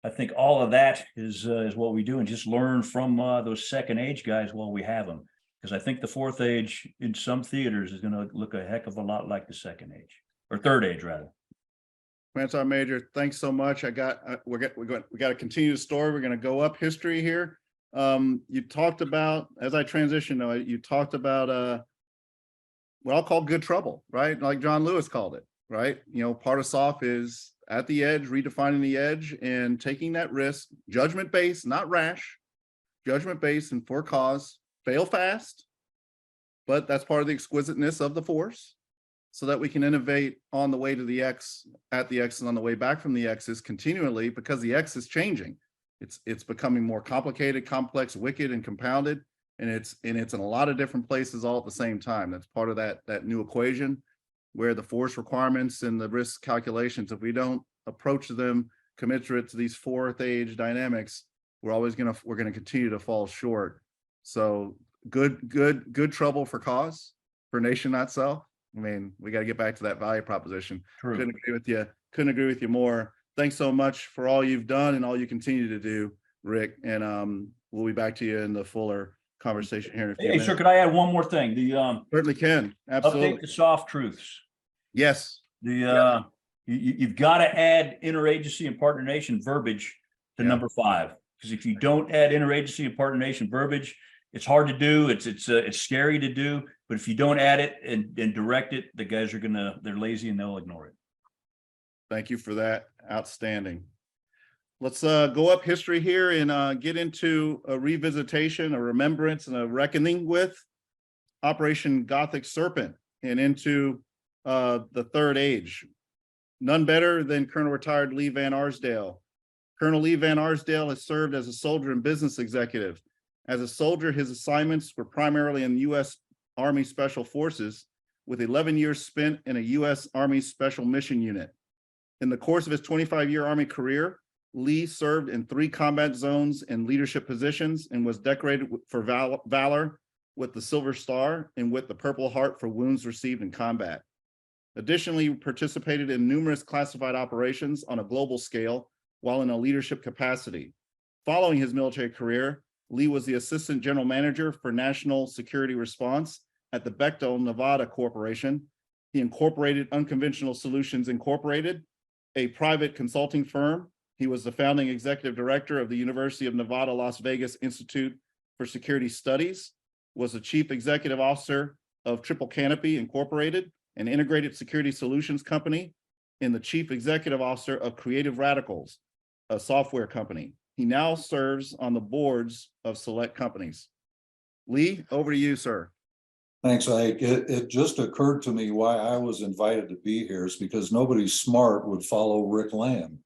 I think all of that is what we do, and just learn from those second age guys while we have them. Because I think the fourth age in some theaters is going to look a heck of a lot like the second age, or third age rather. Command Sergeant Major, thanks so much. we got to continue the story. We're going to go up history here. You talked about, as I transition, you talked about what I'll call good trouble, right? Like John Lewis called it, right? Part of SOF is at the edge, redefining the edge and taking that risk, judgment-based, not rash, judgment-based and for cause, fail fast, but that's part of the exquisiteness of the force, so that we can innovate on the way to the X, at the X, and on the way back from the X's continually, because the X is changing. It's becoming more complicated, complex, wicked, and compounded, and it's in a lot of different places all at the same time. That's part of that new equation, where the force requirements and the risk calculations, if we don't approach them commensurate to these fourth age dynamics, we're gonna continue to fall short. So good trouble for cause, for nation, not self. I mean, we got to get back to that value proposition. True. Couldn't agree with you more. Thanks so much for all you've done and all you continue to do, Rick. And we'll be back to you in the fuller conversation here in a few minutes. Sir, could I add one more thing? Certainly can. Absolutely. Update the soft truths. Yes. You've got to add interagency and partner nation verbiage to number 5, because if you don't add interagency and partner nation verbiage, it's hard to do. It's scary to do. But if you don't add it and direct it, the guys are they're lazy and they'll ignore it. Thank you for that. Outstanding. Let's go up history here and get into a revisitation, a remembrance, and a reckoning with Operation Gothic Serpent, and into the third age. None better than Colonel retired Lee Van Arsdale. Colonel Lee Van Arsdale has served as a soldier and business executive. As a soldier, his assignments were primarily in the U.S. Army Special Forces, with 11 years spent in a U.S. Army Special Mission Unit. In the course of his 25-year Army career, Lee served in 3 combat zones and leadership positions, and was decorated for valor with the Silver Star and with the Purple Heart for wounds received in combat. Additionally, he participated in numerous classified operations on a global scale while in a leadership capacity. Following his military career, Lee was the Assistant General Manager for National Security Response at the Bechtel Nevada Corporation. He incorporated Unconventional Solutions Incorporated, a private consulting firm. He was the founding executive director of the University of Nevada, Las Vegas Institute for Security Studies, was the chief executive officer of Triple Canopy Incorporated, an integrated security solutions company, and the chief executive officer of Creative Radicals, a software company. He now serves on the boards of select companies. Lee, over to you, sir. Thanks, Ike. It just occurred to me why I was invited to be here is because nobody smart would follow Rick Lamb.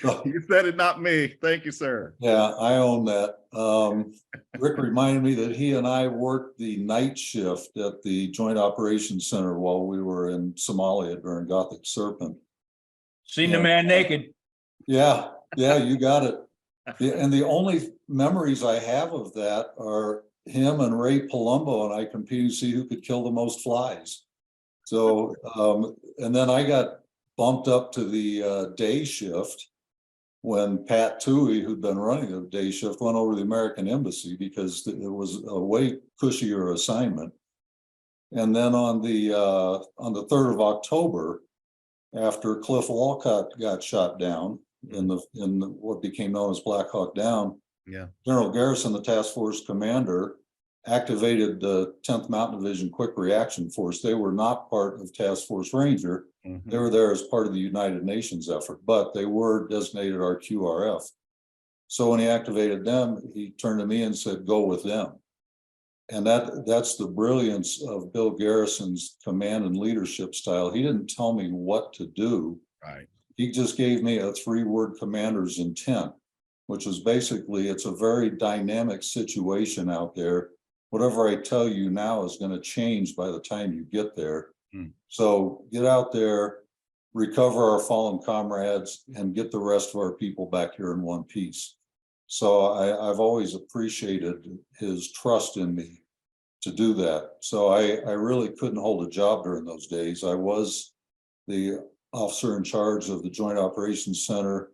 You said it, not me. Thank you, sir. Yeah, I own that. Rick reminded me that he and I worked the night shift at the Joint Operations Center while we were in Somalia during Gothic Serpent. Seen the man naked. Yeah, you got it. And the only memories I have of that are him and Ray Palumbo and I competing to see who could kill the most flies. So, and then I got bumped up to the day shift when Pat Toohey, who'd been running the day shift, went over to the American Embassy because it was a way cushier assignment. And then on the 3rd of October, after Cliff Walcott got shot down in what became known as Black Hawk Down, Yeah. General Garrison, the task force commander, activated the 10th Mountain Division Quick Reaction Force. They were not part of Task Force Ranger. They were there as part of the United Nations effort, but they were designated our QRF. So when he activated them, he turned to me and said, "Go with them." And that's the brilliance of Bill Garrison's command and leadership style. He didn't tell me what to do. Right. He just gave me a 3-word commander's intent, which is basically, it's a very dynamic situation out there. Whatever I tell you now is going to change by the time you get there. So get out there, recover our fallen comrades, and get the rest of our people back here in one piece. So I've always appreciated his trust in me to do that. So I really couldn't hold a job during those days. I was the officer in charge of the Joint Operations Center.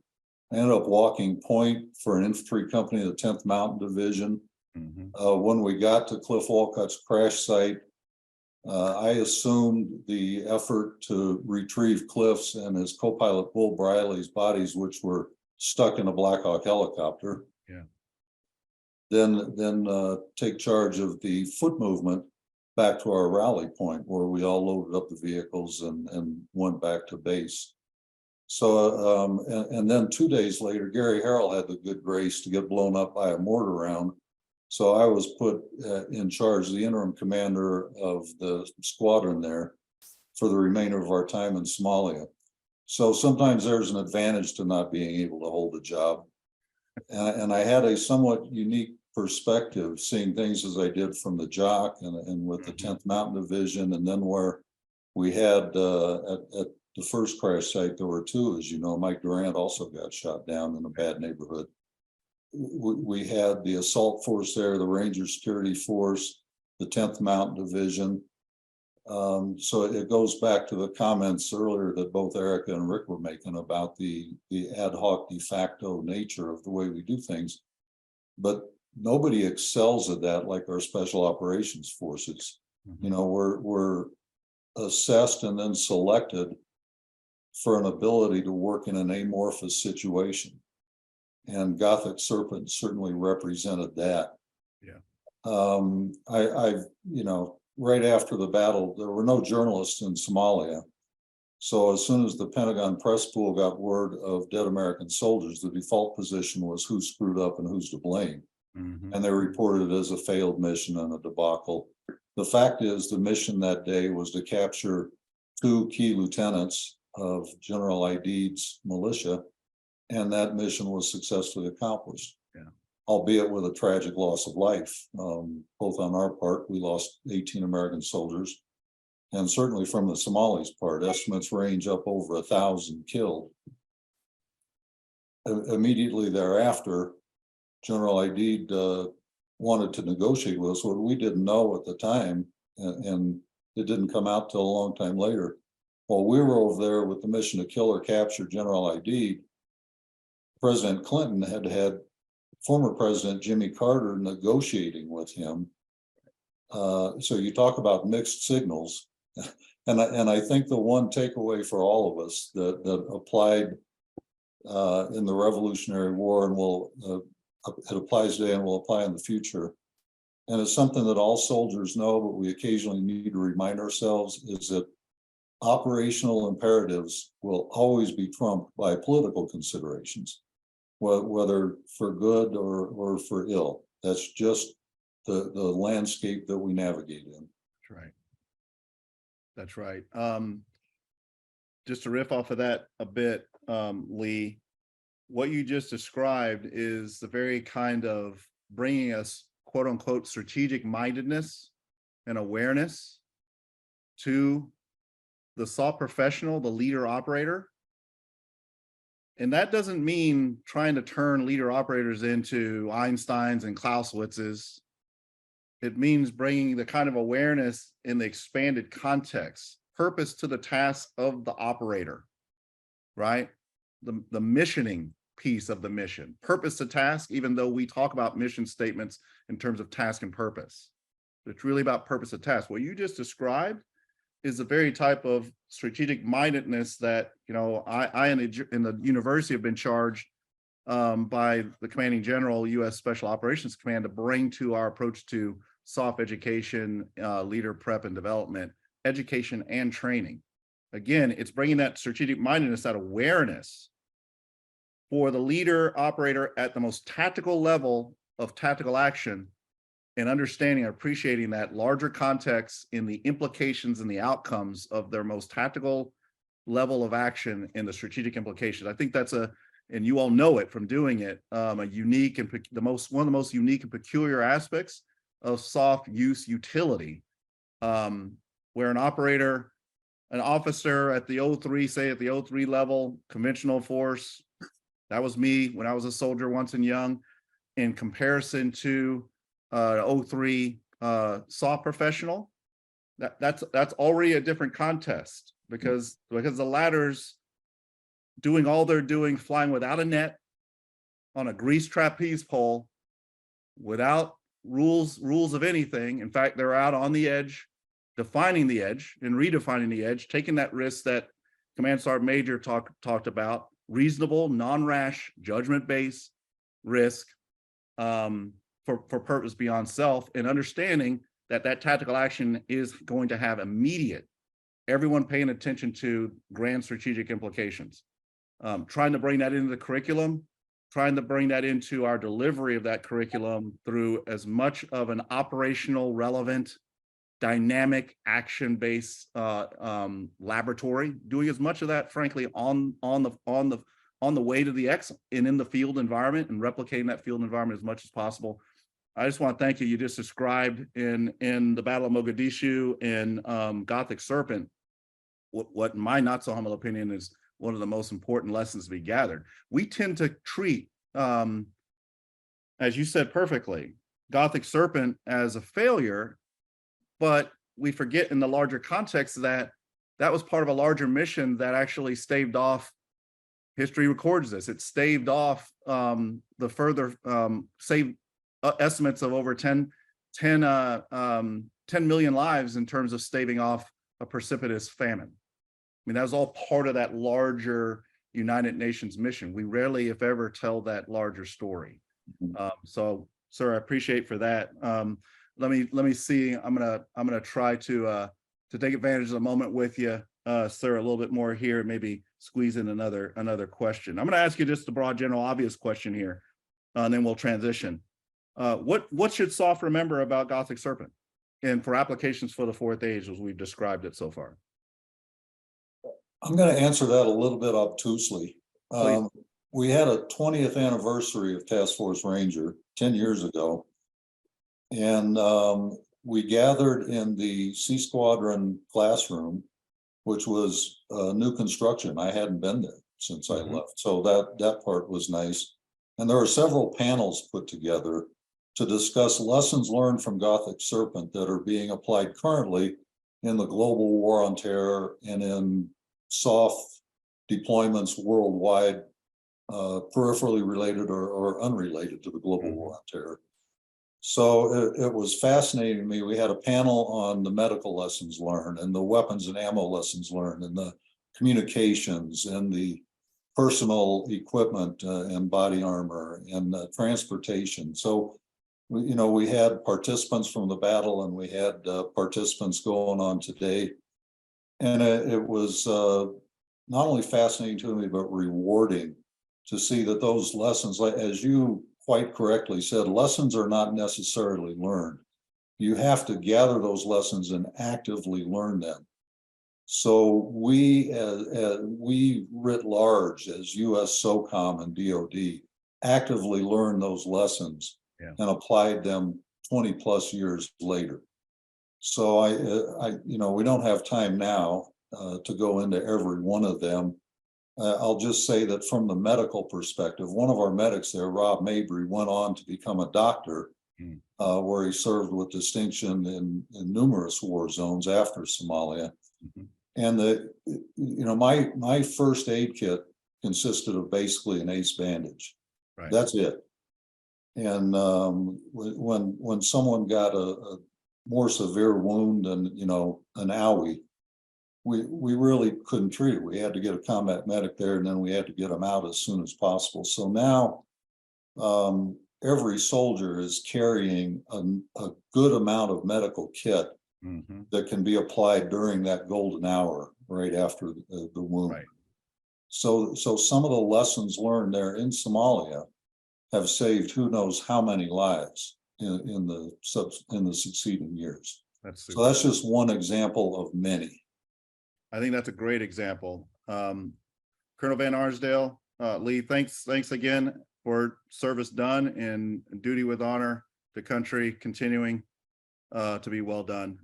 I ended up walking point for an infantry company, the 10th Mountain Division. When we got to Cliff Walcott's crash site, I assumed the effort to retrieve Cliff's and his co-pilot Bull Briley's bodies, which were stuck in a Black Hawk helicopter. Yeah. Then take charge of the foot movement back to our rally point, where we all loaded up the vehicles and went back to base. So, and then 2 days later, Gary Harrell had the good grace to get blown up by a mortar round. So I was put in charge, the interim commander of the squadron there, for the remainder of our time in Somalia. So sometimes there's an advantage to not being able to hold a job. And I had a somewhat unique perspective, seeing things as I did from the JOC and with the 10th Mountain Division, and then where we had at the first crash site, there were 2, as you know. Mike Durant also got shot down in a bad neighborhood. We had the assault force there, the Ranger Security Force, the 10th Mountain Division. So it goes back to the comments earlier that both Erika and Rick were making about the ad hoc de facto nature of the way we do things. But nobody excels at that like our special operations forces. You know, we're assessed and then selected for an ability to work in an amorphous situation. And Gothic Serpent certainly represented that. Yeah. I've, you know, right after the battle, there were no journalists in Somalia. So as soon as the Pentagon press pool got word of dead American soldiers, the default position was who screwed up and who's to blame. And they reported it as a failed mission and a debacle. The fact is, the mission that day was to capture 2 key lieutenants of General Aidid's militia, and that mission was successfully accomplished. Yeah. Albeit with a tragic loss of life. Both on our part, we lost 18 American soldiers, and certainly from the Somalis' part, estimates range up over 1,000 killed. Immediately thereafter, General Aidid wanted to negotiate with us. What we didn't know at the time, and it didn't come out till a long time later. While we were over there with the mission to kill or capture General Aidid, President Clinton had former President Jimmy Carter negotiating with him. So you talk about mixed signals, and I think the one takeaway for all of us that applied in the Revolutionary War and it applies today and will apply in the future, and it's something that all soldiers know, but we occasionally need to remind ourselves, is that operational imperatives will always be trumped by political considerations, whether for good or for ill. That's just the landscape that we navigate in. That's right. That's right. Just to riff off of that a bit, Lee, what you just described is the very kind of bringing us, quote unquote, strategic mindedness and awareness to the SOF professional, the leader operator. And that doesn't mean trying to turn leader operators into Einsteins and Clausewitzes. It means bringing the kind of awareness in the expanded context, purpose to the task of the operator, right? The missioning piece of the mission, purpose to task, even though we talk about mission statements in terms of task and purpose. It's really about purpose of task. What you just described is the very type of strategic mindedness that, you know, I in the university have been charged by the commanding general, U.S. Special Operations Command, to bring to our approach to SOF education, leader prep and development, education and training. Again, it's bringing that strategic mindedness, that awareness for the leader operator at the most tactical level of tactical action, and understanding and appreciating that larger context in the implications and the outcomes of their most tactical level of action and the strategic implications. I think that's and you all know it from doing it, a unique and one of the most unique and peculiar aspects of SOF use utility, where an operator, an officer at the 03, say at the 03 level, conventional force, that was me when I was a soldier once and young, in comparison to 03 SOF professional, that's already a different contest, because the latter's doing all they're doing, flying without a net, on a grease trapeze pole, without rules of anything. In fact, they're out on the edge, defining the edge and redefining the edge, taking that risk that Command Sergeant Major talked about, reasonable, non-rash, judgment-based risk for purpose beyond self, and understanding that tactical action is going to have immediate, everyone paying attention to grand strategic implications. Trying to bring that into the curriculum, trying to bring that into our delivery of that curriculum through as much of an operational relevant, dynamic, action-based laboratory, doing as much of that, frankly, on the way to the excellent and in the field environment, and replicating that field environment as much as possible. I just want to thank you. You just described in the Battle of Mogadishu and Gothic Serpent what in my not so humble opinion is one of the most important lessons to be gathered. We tend to treat, as you said perfectly, Gothic Serpent as a failure, but we forget in the larger context that was part of a larger mission that actually staved off, history records this, it staved off the further, saved estimates of over 10 million lives in terms of staving off a precipitous famine. I mean, that was all part of that larger United Nations mission. We rarely, if ever, tell that larger story. So, sir, I appreciate for that. Let me see. I'm gonna try to take advantage of the moment with you, sir, a little bit more here, maybe squeeze in another question. I'm gonna ask you just a broad, general, obvious question here, and then we'll transition. What should SOF remember about Gothic Serpent, and for applications for the fourth age as we've described it so far? I'm going to answer that a little bit obtusely. We had a 20th anniversary of Task Force Ranger 10 years ago, and we gathered in the C Squadron classroom, which was new construction. I hadn't been there since I left, so that part was nice. And there were several panels put together to discuss lessons learned from Gothic Serpent that are being applied currently in the global war on terror and in SOF deployments worldwide, peripherally related or unrelated to the global war on terror. So it was fascinating to me. We had a panel on the medical lessons learned, and the weapons and ammo lessons learned, and the communications, and the personal equipment and body armor, and transportation. So, we had participants from the battle, and we had participants going on today. And it was not only fascinating to me, but rewarding to see that those lessons, as you quite correctly said, lessons are not necessarily learned. You have to gather those lessons and actively learn them. So we writ large as US SOCOM and DOD actively learned those lessons and applied them 20 plus years later. So we don't have time now to go into every one of them. I'll just say that from the medical perspective, one of our medics there, Rob Mabry, went on to become a doctor, where he served with distinction in numerous war zones after Somalia. And my first aid kit consisted of basically an ace bandage. That's it. And when someone got a more severe wound than, you know, an owie, we really couldn't treat it. We had to get a combat medic there, and then we had to get them out as soon as possible. So now every soldier is carrying a good amount of medical kit that can be applied during that golden hour right after the wound. Right. So some of the lessons learned there in Somalia have saved who knows how many lives in the succeeding years. So that's just one example of many. I think that's a great example. Colonel Van Arsdale, Lee, thanks again for service done and duty with honor, the country continuing to be well done.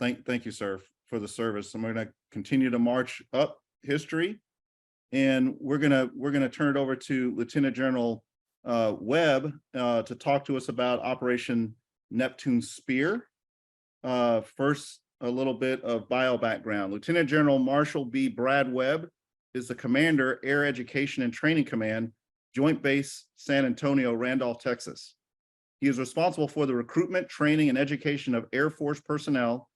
Thank you, sir, for the service. I'm going to continue to march up history, and we're gonna turn it over to Lieutenant General Webb to talk to us about Operation Neptune Spear. First, a little bit of bio background. Lieutenant General Marshall B. Brad Webb is the Commander, Air Education and Training Command, Joint Base San Antonio, Randolph, Texas. He is responsible for the recruitment, training, and education of Air Force personnel.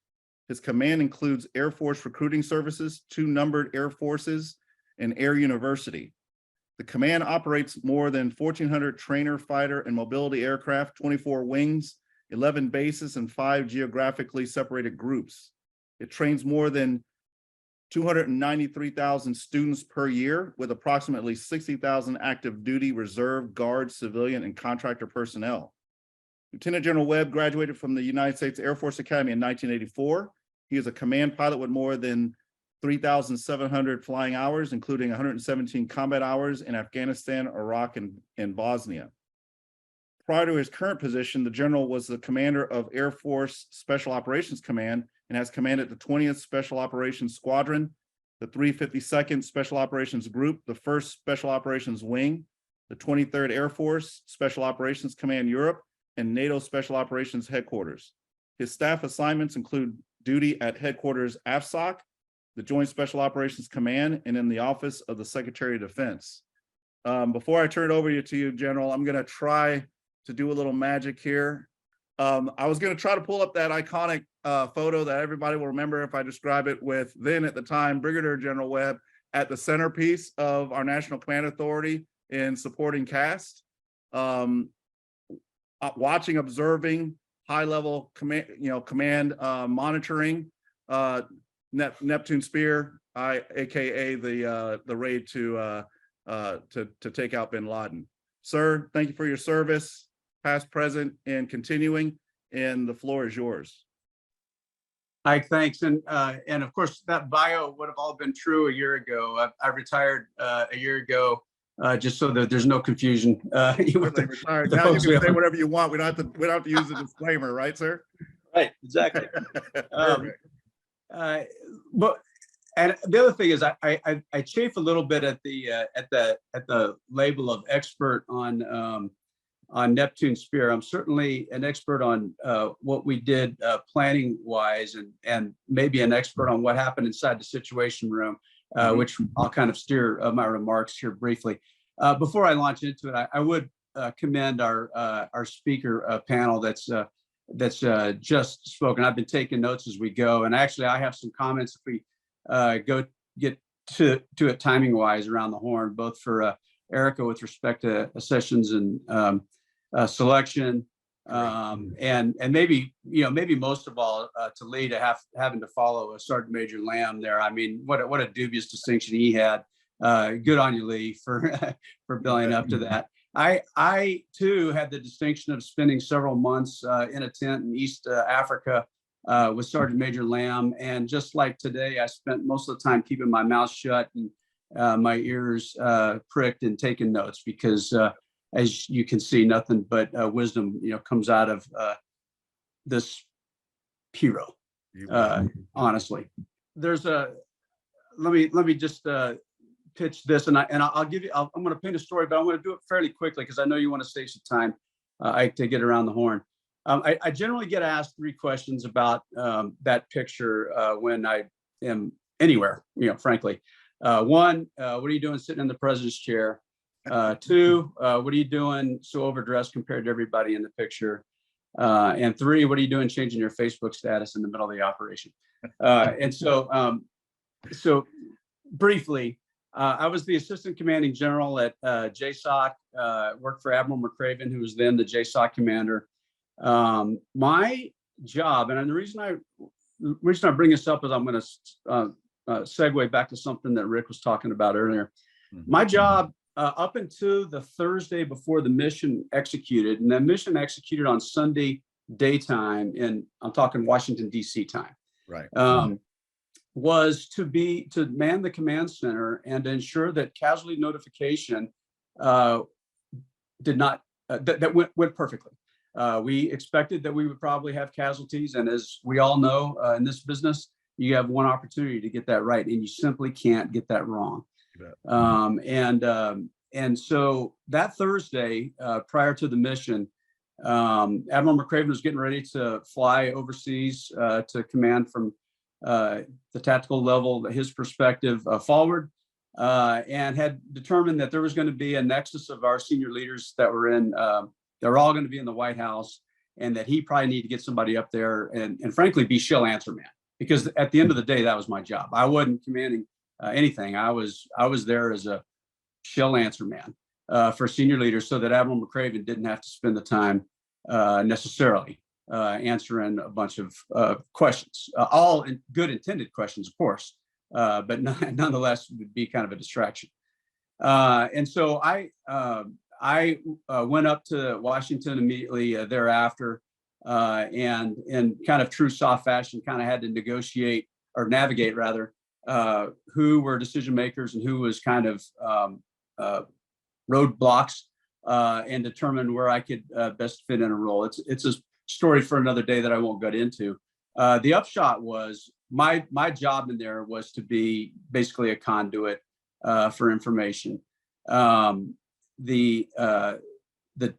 His command includes Air Force Recruiting Services, 2 numbered Air Forces, and Air University. The command operates more than 1,400 trainer, fighter, and mobility aircraft, 24 wings, 11 bases, and 5 geographically separated groups. It trains more than 293,000 students per year, with approximately 60,000 active duty, reserve, guard, civilian, and contractor personnel. Lieutenant General Webb graduated from the United States Air Force Academy in 1984. He is a command pilot with more than 3,700 flying hours, including 117 combat hours in Afghanistan, Iraq, and Bosnia. Prior to his current position, the general was the commander of Air Force Special Operations Command and has commanded the 20th Special Operations Squadron, the 352nd Special Operations Group, the 1st Special Operations Wing, the 23rd Air Force Special Operations Command Europe, and NATO Special Operations Headquarters. His staff assignments include duty at Headquarters AFSOC, the Joint Special Operations Command, and in the Office of the Secretary of Defense. Before I turn it over to you, General, I'm going to try to do a little magic here. I was going to try to pull up that iconic photo that everybody will remember if I describe it with then at the time Brigadier General Webb at the centerpiece of our National Command Authority in supporting cast. Watching, observing, high-level command monitoring Neptune Spear, aka the raid to take out Bin Laden. Sir, thank you for your service, past, present, and continuing, and the floor is yours. Hi, thanks. And of course, that bio would have all been true a year ago. I retired a year ago, just so that there's no confusion. Retired. Now you can say whatever you want. We don't have to use a disclaimer, right, sir? Right, exactly. But and the other thing is, I chafe a little bit at the label of expert on Neptune Spear. I'm certainly an expert on what we did planning wise, and maybe an expert on what happened inside the Situation Room, which I'll kind of steer my remarks here briefly. Before I launch into it, I would commend our speaker panel that's just spoken. I've been taking notes as we go, and actually I have some comments if we get to it timing wise around the horn, both for Erika with respect to sessions and selection, and maybe most of all to Lee to having to follow a Sergeant Major Lamb there. I mean, what a dubious distinction he had. Good on you, Lee, for billing up to that. I too had the distinction of spending several months in a tent in East Africa with Sergeant Major Lamb, and just like today, I spent most of the time keeping my mouth shut and my ears pricked and taking notes, because as you can see, nothing but wisdom comes out of this hero. Honestly, there's let me just pitch this, and I'll give you. I'm going to paint a story, but I'm going to do it fairly quickly because I know you want to save some time to get around the horn. I generally get asked 3 questions about that picture when I am anywhere, frankly. 1, what are you doing sitting in the president's chair? 2, what are you doing so overdressed compared to everybody in the picture? And 3, what are you doing changing your Facebook status in the middle of the operation? And so briefly, I was the assistant commanding general at JSOC, worked for Admiral McCraven, who was then the JSOC commander. My job, and the reason I bring this up is I'm going to segue back to something that Rick was talking about earlier. My job up until the Thursday before the mission executed, and the mission executed on Sunday daytime, and I'm talking Washington, D.C. time. Right. Was to man the command center and ensure that casualty notification did not that went perfectly. We expected that we would probably have casualties, and as we all know, in this business, you have one opportunity to get that right, and you simply can't get that wrong. And so that Thursday, prior to the mission, Admiral McCraven was getting ready to fly overseas to command from the tactical level, his perspective forward, and had determined that there was going to be a nexus of our senior leaders that were all going to be in the White House, and that he probably needed to get somebody up there and frankly be shell answer man, because at the end of the day, that was my job. I wasn't commanding anything. I was there as a shell answer man for senior leaders, so that Admiral McCraven didn't have to spend the time necessarily answering a bunch of questions, all good intended questions, of course, but nonetheless would be kind of a distraction. And so I went up to Washington immediately thereafter, and in kind of true SOF fashion, kind of had to negotiate or navigate rather who were decision makers and who was kind of roadblocks, and determine where I could best fit in a role. It's a story for another day that I won't get into. The upshot was my job in there was to be basically a conduit for information. The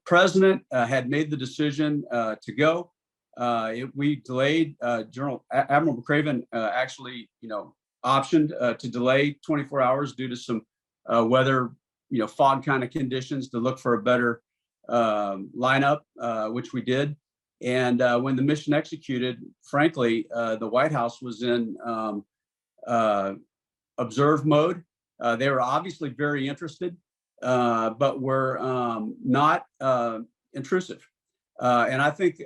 president had made the decision to go. We delayed. Admiral McCraven actually, optioned to delay 24 hours due to some weather, fog kind of conditions, to look for a better lineup, which we did. And when the mission executed, frankly, the White House was in observe mode. They were obviously very interested, but were not intrusive. And I think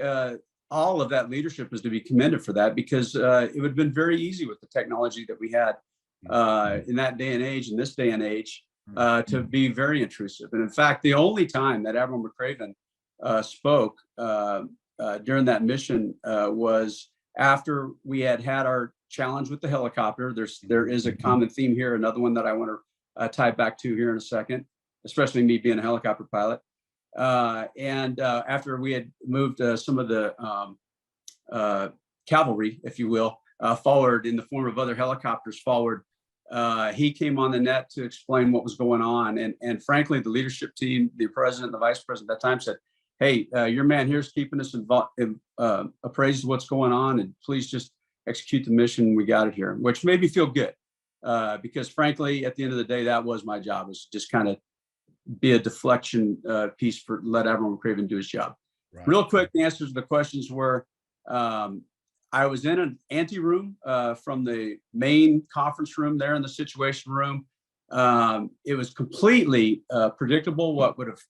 all of that leadership is to be commended for that, because it would have been very easy with the technology that we had in that day and age, in this day and age, to be very intrusive. And in fact, the only time that Admiral McCraven spoke during that mission was after we had our challenge with the helicopter. There is a common theme here, another one that I want to tie back to here in a second, especially me being a helicopter pilot. And after we had moved some of the cavalry, if you will, forward in the form of other helicopters forward, he came on the net to explain what was going on. And frankly, the leadership team, the president, the vice president at that time said, "Hey, your man here's keeping us appraised of what's going on, and please just execute the mission. We got it here," which made me feel good, because frankly, at the end of the day, that was my job, was just kind of be a deflection piece for let Admiral McCraven do his job. Right. Real quick, the answers to the questions were, I was in an anteroom from the main conference room there in the Situation Room. It was completely predictable what would have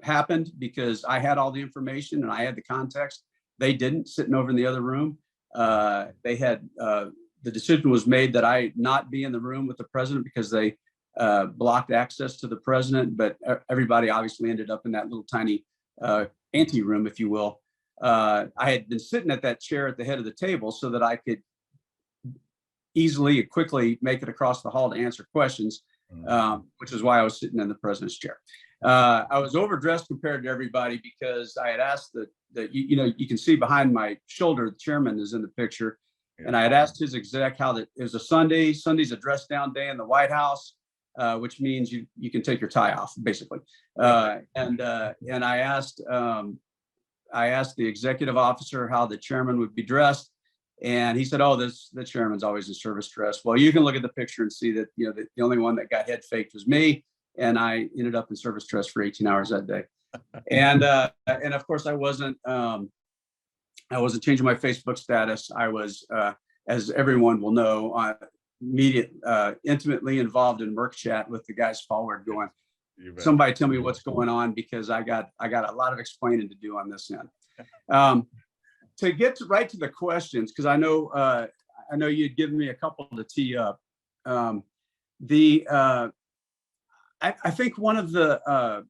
happened, because I had all the information and I had the context. They didn't, sitting over in the other room. They had, the decision was made that I not be in the room with the president because they blocked access to the president, but everybody obviously ended up in that little tiny anteroom, if you will. I had been sitting at that chair at the head of the table so that I could easily and quickly make it across the hall to answer questions, which is why I was sitting in the president's chair. I was overdressed compared to everybody because I had asked that you can see behind my shoulder, the chairman is in the picture. Yeah. And I had asked his exec how that it was a Sunday. Sunday's a dress down day in the White House, which means you can take your tie off, basically. And I asked the executive officer how the chairman would be dressed, and he said, "Oh, the chairman's always in service dress." Well, you can look at the picture and see that the only one that got head faked was me, and I ended up in service dress for 18 hours that day. And of course, I wasn't I wasn't changing my Facebook status. I was, as everyone will know, intimately involved in Merc chat with the guys forward going, somebody tell me what's going on, because I got a lot of explaining to do on this end. To get right to the questions, because I know you'd given me a couple to tee up. I think one of the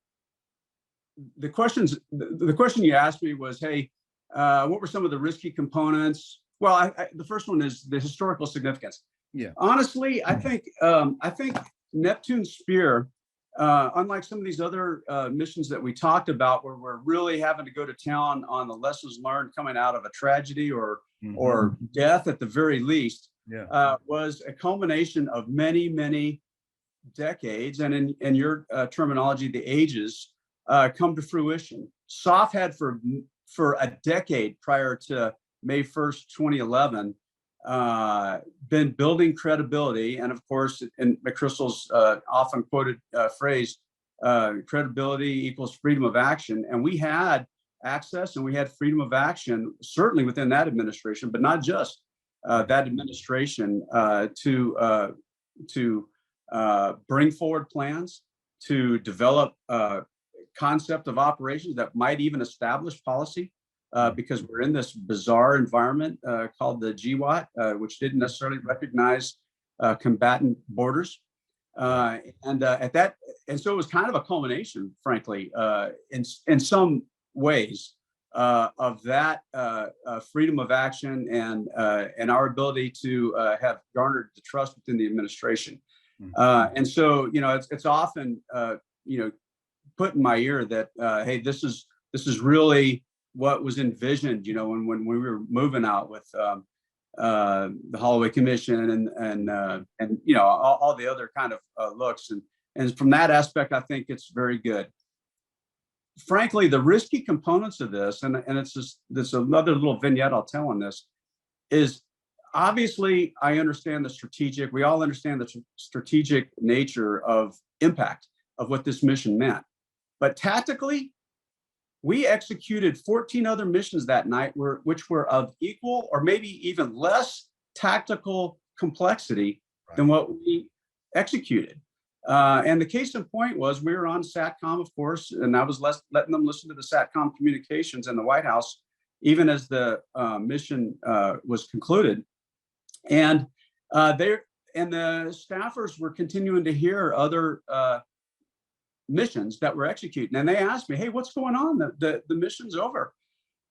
questions, the question you asked me was, hey, what were some of the risky components? Well, the first one is the historical significance. Yeah. Honestly, I think Neptune Spear, unlike some of these other missions that we talked about, where we're really having to go to town on the lessons learned coming out of a tragedy or death at the very least, was a culmination of many, many decades, and in your terminology, the ages, come to fruition. SOF had for a decade prior to May 1st, 2011, been building credibility. And of course, in McChrystal's often quoted phrase, credibility equals freedom of action. And we had access and we had freedom of action, certainly within that administration, but not just that administration, to bring forward plans, to develop concept of operations that might even establish policy, because we're in this bizarre environment called the GWAT, which didn't necessarily recognize combatant borders. So it was kind of a culmination, frankly, in some ways, of that freedom of action and our ability to have garnered the trust within the administration. And so, it's often, put in my ear that, hey, this is really what was envisioned, when we were moving out with the Holloway Commission and all the other kind of looks. And from that aspect, I think it's very good. Frankly, the risky components of this, and it's just this another little vignette I'll tell on this, is obviously I understand we all understand the strategic nature of impact of what this mission meant. But tactically, we executed 14 other missions that night, which were of equal or maybe even less tactical complexity than what we executed. And the case in point was we were on SATCOM, of course, and I was letting them listen to the SATCOM communications in the White House, even as the mission was concluded. And the staffers were continuing to hear other missions that were executing. And they asked me, hey, what's going on? The mission's over.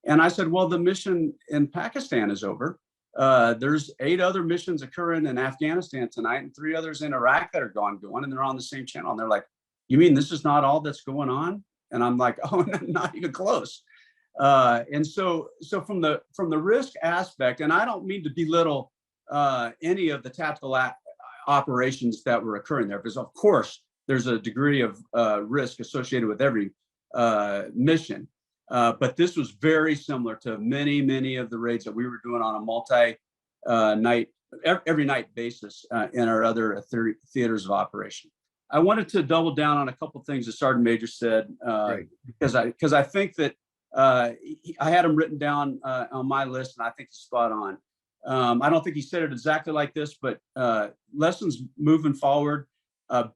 And I said, well, the mission in Pakistan is over. There's 8 other missions occurring in Afghanistan tonight and 3 others in Iraq that are going, and they're on the same channel. And they're like, you mean this is not all that's going on? And I'm like, oh, not even close. And so from the risk aspect, and I don't mean to belittle any of the tactical operations that were occurring there, because of course there's a degree of risk associated with every mission. But this was very similar to many of the raids that we were doing on a multi-night, every night basis in our other theaters of operation. I wanted to double down on a couple of things that Sergeant Major said, because I think that I had them written down on my list, and I think he's spot on. I don't think he said it exactly like this, but lessons moving forward.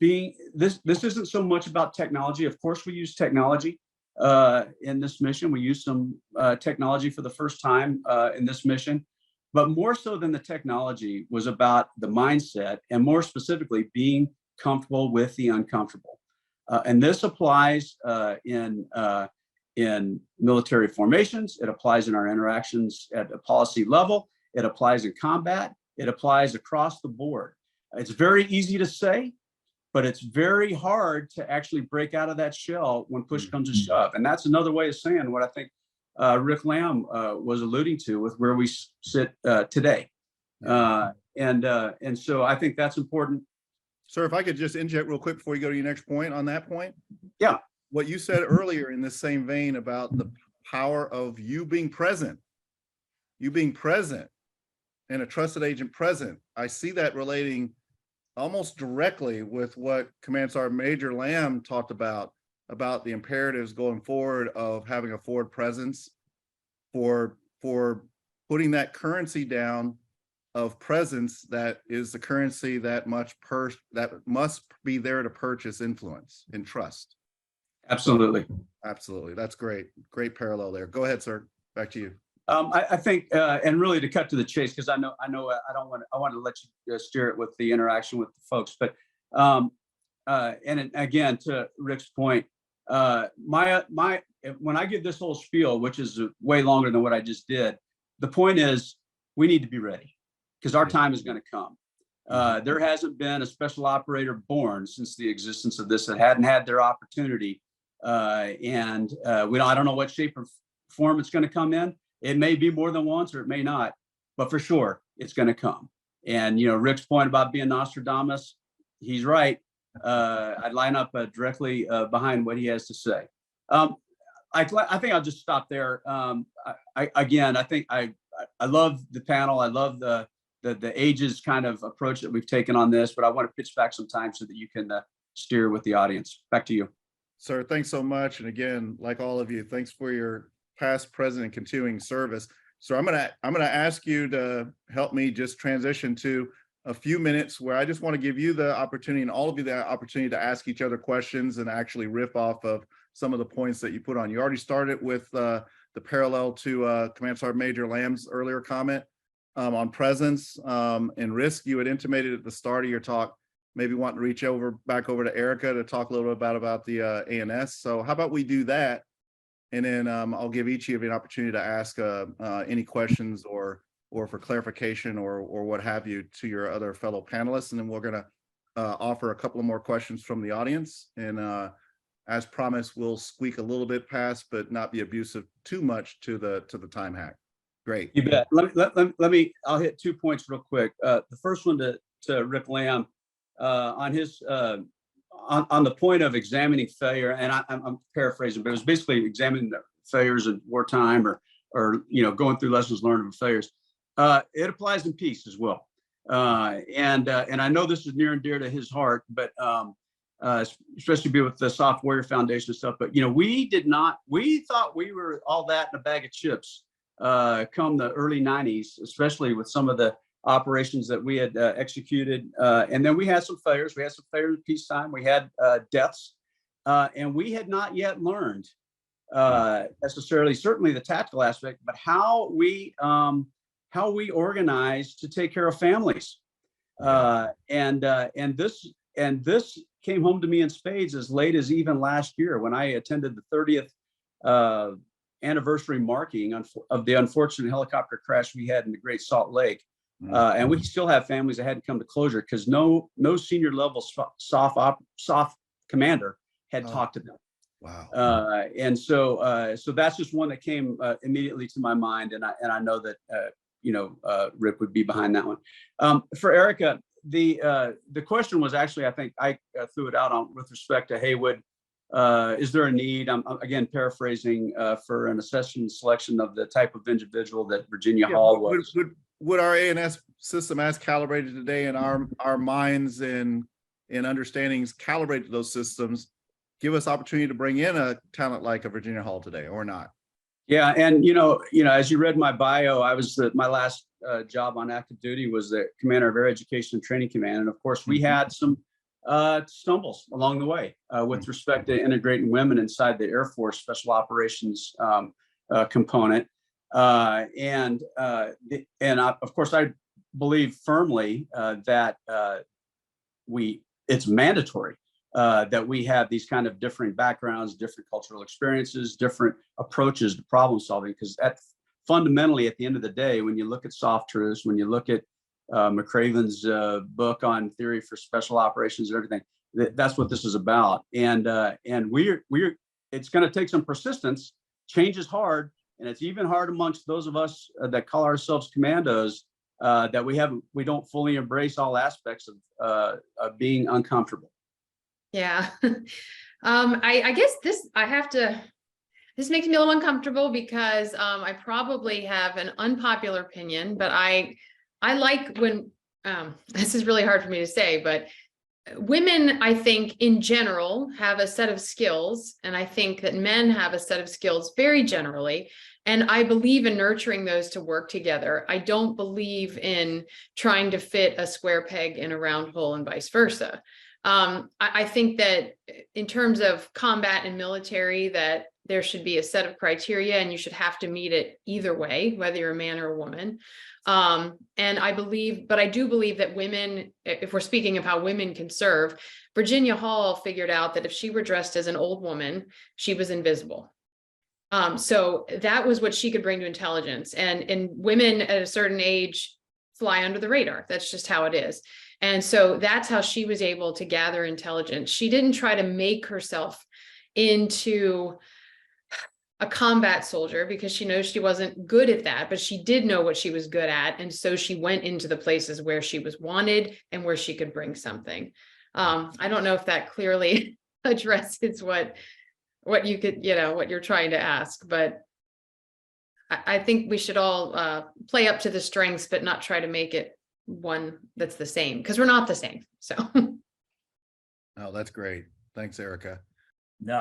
This isn't so much about technology. Of course, we use technology in this mission. We used some technology for the first time in this mission, but more so than the technology was about the mindset, and more specifically, being comfortable with the uncomfortable. And this applies in military formations. It applies in our interactions at a policy level. It applies in combat. It applies across the board. It's very easy to say, but it's very hard to actually break out of that shell when push comes to shove. And that's another way of saying what I think Rick Lamb was alluding to with where we sit today. And so I think that's important. Sir, if I could just inject real quick before you go to your next point on that point. Yeah. What you said earlier in this same vein about the power of you being present and a trusted agent present. I see that relating almost directly with what Command Sergeant Major Lamb talked about the imperatives going forward of having a forward presence for for putting that currency down of presence that is the currency that must be there to purchase influence and trust. Absolutely. Absolutely. That's great. Great parallel there. Go ahead, sir. Back to you. I think, and really to cut to the chase, because I want to let you steer it with the interaction with the folks, but and again, to Rick's point, when I give this whole spiel, which is way longer than what I just did, the point is we need to be ready because our time is going to come. There hasn't been a special operator born since the existence of this that hadn't had their opportunity. I don't know what shape or form it's going to come in. It may be more than once or it may not, but for sure it's going to come. And, Rick's point about being Nostradamus, he's right. I'd line up directly behind what he has to say. I think I'll just stop there. I think I love the panel. I love the ages kind of approach that we've taken on this, but I want to pitch back some time so that you can steer with the audience. Back to you. Sir, thanks so much. And again, like all of you, thanks for your past, present, and continuing service. So I'm gonna ask you to help me just transition to a few minutes where I just want to give you the opportunity and all of you the opportunity to ask each other questions and actually riff off of some of the points that you put on. You already started with the parallel to Command Sergeant Major Lamb's earlier comment on presence and risk. You had intimated at the start of your talk, maybe wanting to reach back over to Erika to talk a little bit about the ANS. So how about we do that? And then I'll give each of you an opportunity to ask any questions or for clarification or what have you to your other fellow panelists. And then we're going to offer a couple of more questions from the audience. And as promised, we'll squeak a little bit past, but not be abusive too much to the time hack. Great. You bet. I'll hit 2 points real quick. The first one to Rick Lamb on his on the point of examining failure, and I'm paraphrasing, but it was basically examining the failures in wartime or going through lessons learned from failures. It applies in peace as well. And I know this is near and dear to his heart, but especially with the Soft Warrior Foundation stuff. But we thought we were all that in a bag of chips come the early 90s, especially with some of the operations that we had executed. And then we had some failures. We had some failures in peacetime. We had deaths. And we had not yet learned necessarily, certainly the tactical aspect, but how we organize to take care of families. And this came home to me in spades as late as even last year when I attended the 30th anniversary marking of the unfortunate helicopter crash we had in the Great Salt Lake. And we still have families that hadn't come to closure because no senior level SOF commander had talked to them. Wow. And so that's just one that came immediately to my mind, and I know that Rick would be behind that one. For Erika, the question was actually, I think I threw it out on with respect to Haywood. Is there a need? I'm again paraphrasing for an assessment selection of the type of individual that Virginia Hall was. Would our ANS system as calibrated today and our minds and understandings calibrated to those systems give us opportunity to bring in a talent like a Virginia Hall today or not? Yeah, and as you read my bio, I was my last job on active duty was the commander of Air Education and Training Command, and of course we had some stumbles along the way with respect to integrating women inside the Air Force Special Operations component. And of course, I believe firmly that it's mandatory that we have these kind of different backgrounds, different cultural experiences, different approaches to problem solving. Because fundamentally, at the end of the day, when you look at soft truths, when you look at McCraven's book on theory for special operations and everything, that's what this is about. And it's going to take some persistence. Change is hard. And it's even hard amongst those of us that call ourselves commandos that we don't fully embrace all aspects of being uncomfortable. Yeah, I guess this makes me a little uncomfortable because I probably have an unpopular opinion, but I like when this is really hard for me to say, but women, I think in general have a set of skills, and I think that men have a set of skills very generally. And I believe in nurturing those to work together. I don't believe in trying to fit a square peg in a round hole and vice versa. I think that in terms of combat and military, that there should be a set of criteria and you should have to meet it either way, whether you're a man or a woman. And I do believe that women, if we're speaking of how women can serve, Virginia Hall figured out that if she were dressed as an old woman, she was invisible. So that was what she could bring to intelligence, and women at a certain age fly under the radar. That's just how it is. And so that's how she was able to gather intelligence. She didn't try to make herself into a combat soldier because she knows she wasn't good at that, but she did know what she was good at. And so she went into the places where she was wanted and where she could bring something. I don't know if that clearly addresses what you could, what you're trying to ask, but I think we should all play up to the strengths, but not try to make it one that's the same, because we're not the same. So. Oh, that's great. Thanks, Erika. No,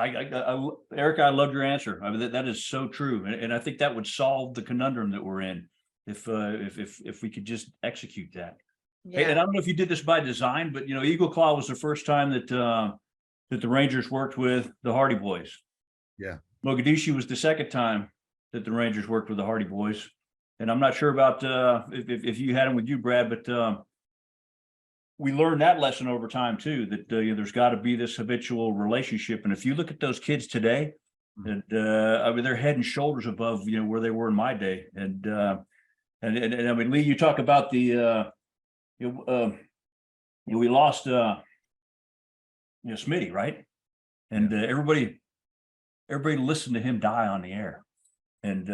Erika, I loved your answer. I mean, that is so true, and I think that would solve the conundrum that we're in if we could just execute that. Yeah. And I don't know if you did this by design, but Eagle Claw was the first time that the Rangers worked with the Hardy Boys. Yeah. Mogadishu was the second time that the Rangers worked with the Hardy Boys. And I'm not sure about if you had them with you, Brad, but we learned that lesson over time too, that there's got to be this habitual relationship. And if you look at those kids today, and I mean, they're head and shoulders above where they were in my day. And I mean, Lee, you talk about the we lost Smitty, right? And everybody listened to him die on the air, and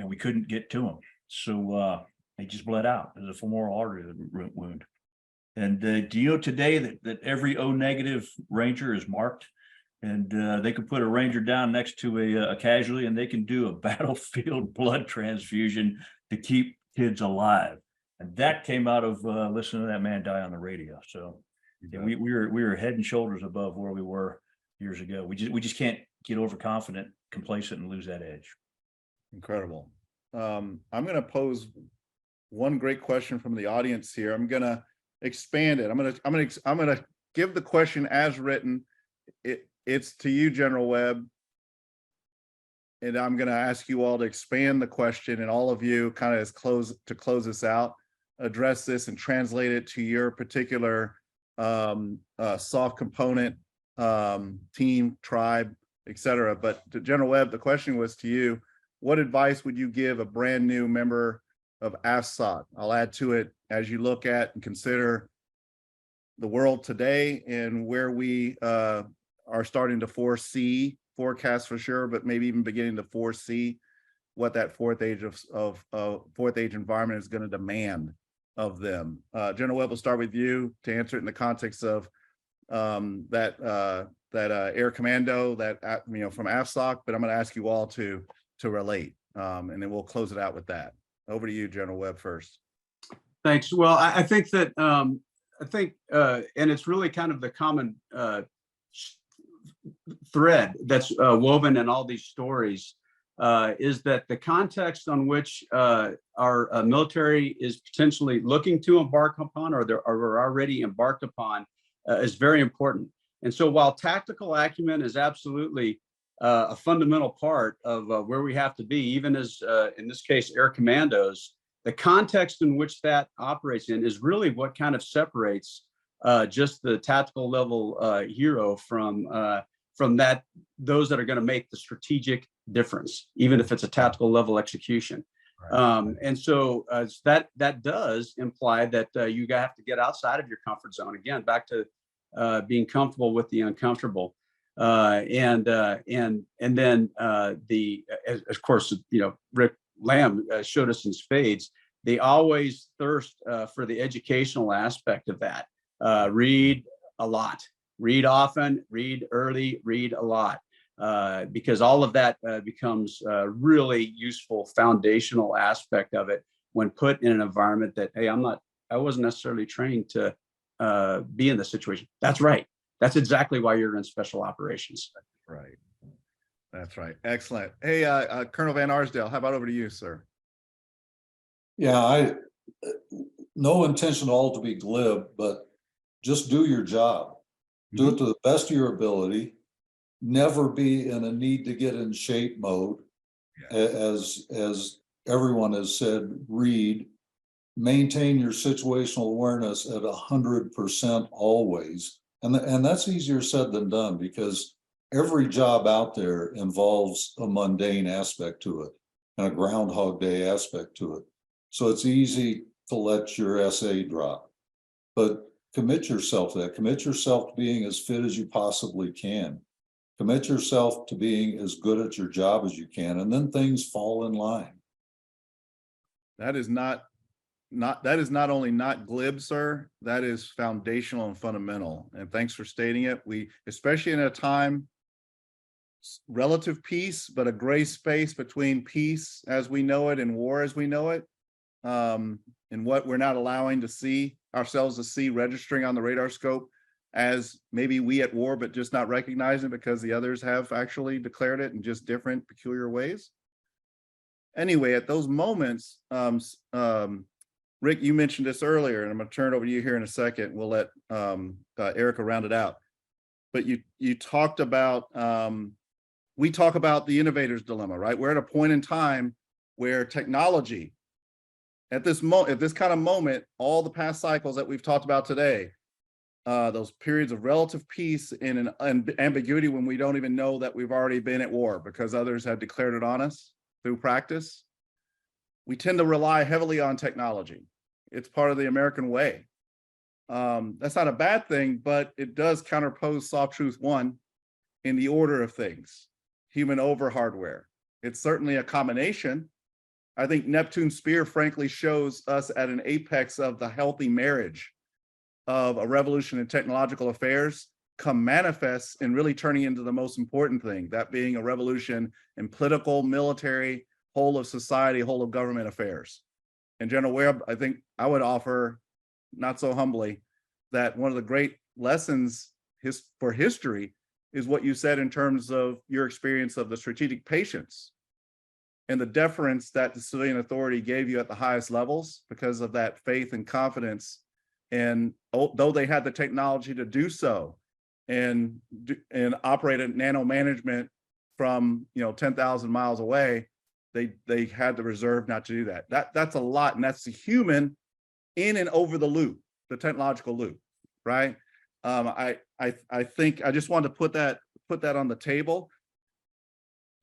we couldn't get to him, so he just bled out as a femoral artery wound. And do you know today that every O negative Ranger is marked, and they could put a Ranger down next to a casualty, and they can do a battlefield blood transfusion to keep kids alive. And that came out of listening to that man die on the radio. So yeah, we were head and shoulders above where we were years ago. We just can't get overconfident, complacent, and lose that edge. Incredible. I'm going to pose one great question from the audience here. I'm going to expand it. I'm going to give the question as written. It's to you, General Webb, and I'm going to ask you all to expand the question, and all of you kind of close this out, address this and translate it to your particular soft component, team, tribe, etc. But to General Webb, the question was to you: what advice would you give a brand new member of AFSOC? I'll add to it, as you look at and consider the world today and where we are starting to forecast for sure, but maybe even beginning to foresee what that fourth age environment is going to demand of them. General Webb, we'll start with you to answer it in the context of that air commando that from AFSOC, but I'm going to ask you all to relate, and then we'll close it out with that. Over to you, General Webb, first. Thanks. Well, I think that and it's really kind of the common thread that's woven in all these stories, is that the context on which our military is potentially looking to embark upon, or we're already embarked upon, is very important. And so while tactical acumen is absolutely a fundamental part of where we have to be, even as in this case, air commandos, the context in which that operates in is really what kind of separates just the tactical level hero from those that are going to make the strategic difference, even if it's a tactical level execution. Right. And so that does imply that you have to get outside of your comfort zone. Again, back to being comfortable with the uncomfortable. And then of course, Rick Lamb showed us in spades, they always thirst for the educational aspect of that. Read a lot, read often, read early, read a lot, because all of that becomes a really useful foundational aspect of it when put in an environment that, hey, I wasn't necessarily trained to be in this situation. That's right. That's exactly why you're in special operations. Right. That's right. Excellent. Hey, Colonel Van Arsdale, how about over to you, sir? Yeah, no intention at all to be glib, but just do your job. Do it to the best of your ability. Never be in a need to get in shape mode. As everyone has said, read. Maintain your situational awareness at 100% always. And that's easier said than done, because every job out there involves a mundane aspect to it and a Groundhog Day aspect to it. So it's easy to let your essay drop, but commit yourself to that. Commit yourself to being as fit as you possibly can. Commit yourself to being as good at your job as you can, and then things fall in line. That is not only not glib, sir, that is foundational and fundamental. And thanks for stating it. We, especially in a time, relative peace, but a gray space between peace as we know it and war as we know it, and what we're not allowing to see ourselves to see registering on the radar scope as maybe we at war, but just not recognizing because the others have actually declared it in just different peculiar ways. Anyway, at those moments, Rick, you mentioned this earlier, and I'm going to turn it over to you here in a second. We'll let Erika round it out. But you talked about, we talk about the innovator's dilemma, right? We're at a point in time where technology, at this kind of moment, all the past cycles that we've talked about today, those periods of relative peace and an ambiguity when we don't even know that we've already been at war because others have declared it on us through practice. We tend to rely heavily on technology. It's part of the American way. That's not a bad thing, but it does counterpose soft truth one in the order of things, human over hardware. It's certainly a combination. I think Neptune Spear frankly shows us at an apex of the healthy marriage of a revolution in technological affairs come manifest in really turning into the most important thing, that being a revolution in political, military, whole of society, whole of government affairs. And General Webb, I think I would offer, not so humbly, that one of the great lessons for history is what you said in terms of your experience of the strategic patience and the deference that the civilian authority gave you at the highest levels because of that faith and confidence. And though they had the technology to do so and operate at nano management from 10,000 miles away, they had the reserve not to do that. That's a lot, and that's the human in and over the loop, the technological loop, right? I think I just wanted to put that on the table.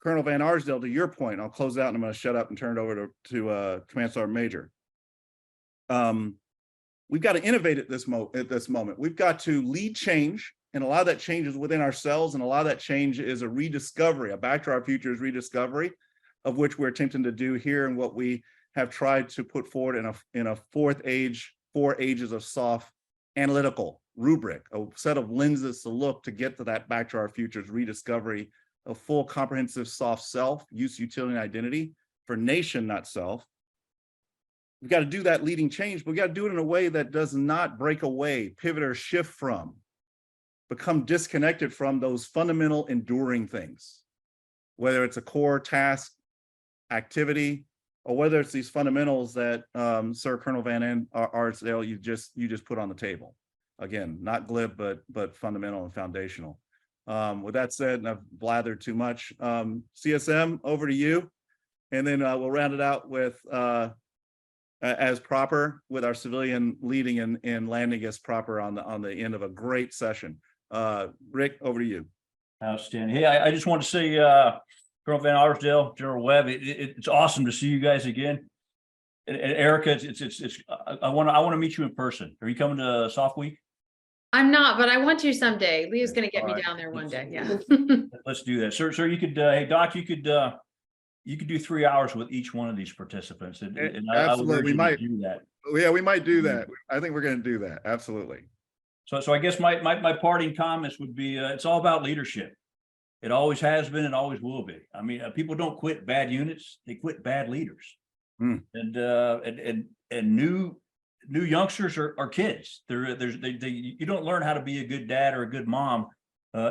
Colonel Van Arsdale, to your point, I'll close out and I'm going to shut up and turn it over to Command Sergeant Major. We've got to innovate at this moment. We've got to lead change, and a lot of that change is within ourselves, and a lot of that change is a rediscovery, a back to our futures rediscovery, of which we're attempting to do here, and what we have tried to put forward in a 4 ages of SOF analytical rubric, a set of lenses to look to get to that back to our futures rediscovery of full comprehensive SOF self, use, utility, and identity for nation, not self. We've got to do that leading change, but we got to do it in a way that does not break away, pivot, or shift from, become disconnected from those fundamental enduring things, whether it's a core task, activity, or whether it's these fundamentals that Sir Colonel Van Arsdale you just put on the table. Again, not glib, but fundamental and foundational. With that said, and I've blathered too much, CSM, over to you, and then we'll round it out with as proper with our civilian leading and landing as proper on the end of a great session. Rick, over to you. Outstanding. Hey, I just want to say, Colonel Van Arsdale, General Webb, it's awesome to see you guys again. And Erika, I want to meet you in person. Are you coming to SOF Week? I'm not, but I want to someday. Lee's going to get me right. down there one day. Yeah. Let's do that. Sir, you could, hey, Doc, you could do 3 hours with each one of these participants. And Absolutely. I would we might do that. Yeah, we might do that. I think we're going to do that. Absolutely. So I guess my parting comments would be, it's all about leadership. It always has been and always will be. I mean, people don't quit bad units; they quit bad leaders. And new youngsters are kids. You don't learn how to be a good dad or a good mom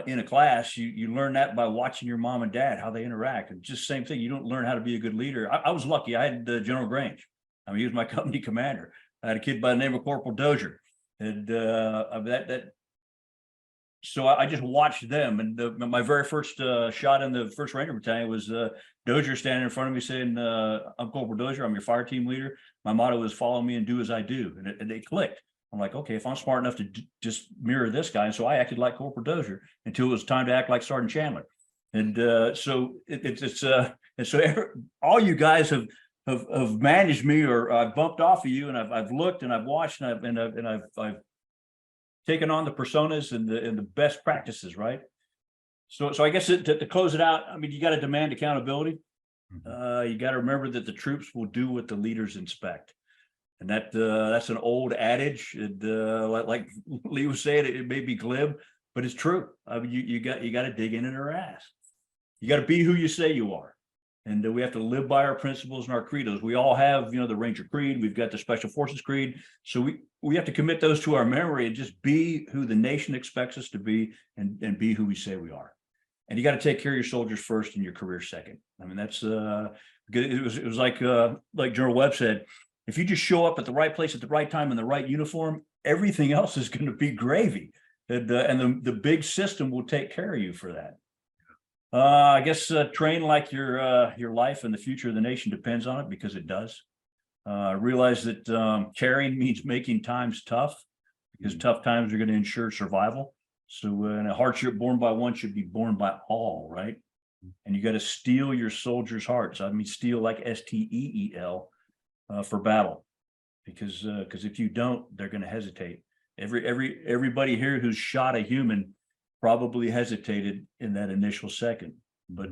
in a class. You learn that by watching your mom and dad, how they interact. And just same thing. You don't learn how to be a good leader. I was lucky. I had General Grange. I mean, he was my company commander. I had a kid by the name of Corporal Dozier. And so I just watched them. And my very first shot in the 1st Ranger Battalion was Dozier standing in front of me saying, I'm Corporal Dozier, I'm your fire team leader. My motto is follow me and do as I do. And they clicked. I'm like, okay, if I'm smart enough to just mirror this guy. And so I acted like Corporal Dozier until it was time to act like Sergeant Chandler. And so all you guys have managed me, or I've bumped off of you, and I've looked and I've watched and I've taken on the personas and the best practices, right? So I guess to close it out, I mean, you got to demand accountability. You got to remember that the troops will do what the leaders inspect. And that's an old adage. Like Lee was saying, it may be glib, but it's true. I mean, you got to dig in their ass. You got to be who you say you are. And we have to live by our principles and our credos. We all have, the Ranger Creed. We've got the Special Forces Creed. So we have to commit those to our memory and just be who the nation expects us to be, and be who we say we are. And you got to take care of your soldiers first and your career second. I mean, that's it was like General Webb said, if you just show up at the right place at the right time in the right uniform, everything else is going to be gravy. And the big system will take care of you for that. I guess train like your life and the future of the nation depends on it, because it does. Realize that caring means making times tough, because tough times are going to ensure survival. So and a hardship borne by one should be borne by all, right? And you got to steel your soldiers' hearts. I mean, steel like STEEL for battle, because if you don't, they're going to hesitate. Everybody here who's shot a human probably hesitated in that initial second, but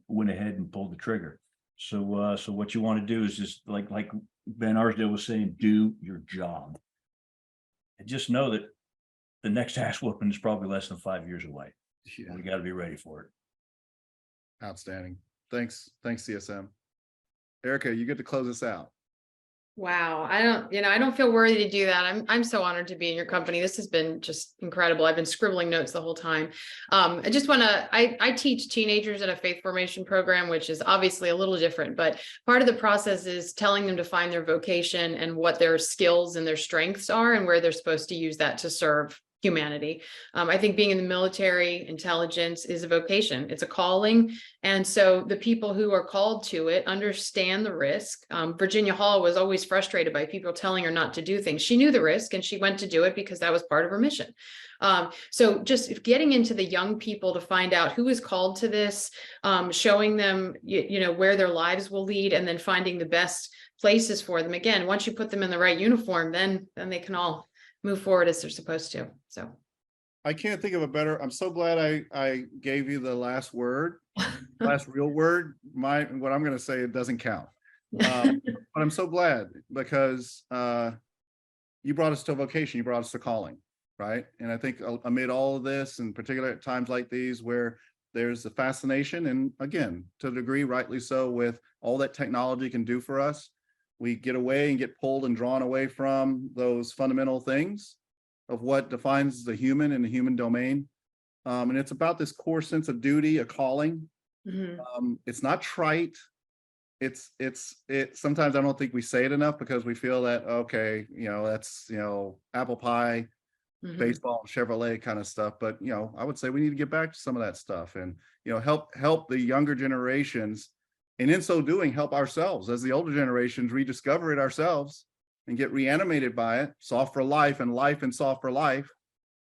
went ahead and pulled the trigger. So what you want to do is just like Van Arsdale was saying, do your job, and just know that the next ass whooping is probably less than 5 years away. Yeah. We got to be ready for it. Outstanding. Thanks, CSM. Erika, you get to close us out. Wow. I don't feel worthy to do that. I'm so honored to be in your company. This has been just incredible. I've been scribbling notes the whole time. I just want to, I teach teenagers in a faith formation program, which is obviously a little different, but part of the process is telling them to find their vocation and what their skills and their strengths are, and where they're supposed to use that to serve humanity. I think being in the military, intelligence is a vocation. It's a calling. And so the people who are called to it understand the risk. Virginia Hall was always frustrated by people telling her not to do things. She knew the risk and she went to do it because that was part of her mission. So just getting into the young people to find out who is called to this, showing them, where their lives will lead, and then finding the best places for them. Again, once you put them in the right uniform, then they can all move forward as they're supposed to. So I can't think of a better. I'm so glad I gave you the last word, last real word. What I'm going to say, it doesn't count. But I'm so glad, because you brought us to a vocation, you brought us to calling, right? And I think amid all of this, and particularly at times like these where there's a fascination, and again, to a degree, rightly so, with all that technology can do for us, we get away and get pulled and drawn away from those fundamental things of what defines the human and the human domain. And it's about this core sense of duty, a calling. Mm-hmm. It's not trite. It's sometimes I don't think we say it enough, because we feel that, okay, that's, apple pie, mm-hmm. baseball, Chevrolet kind of stuff. But, I would say we need to get back to some of that stuff and, help the younger generations. And in so doing, help ourselves as the older generations rediscover it ourselves and get reanimated by it. SOF for life, and life and SOF for life,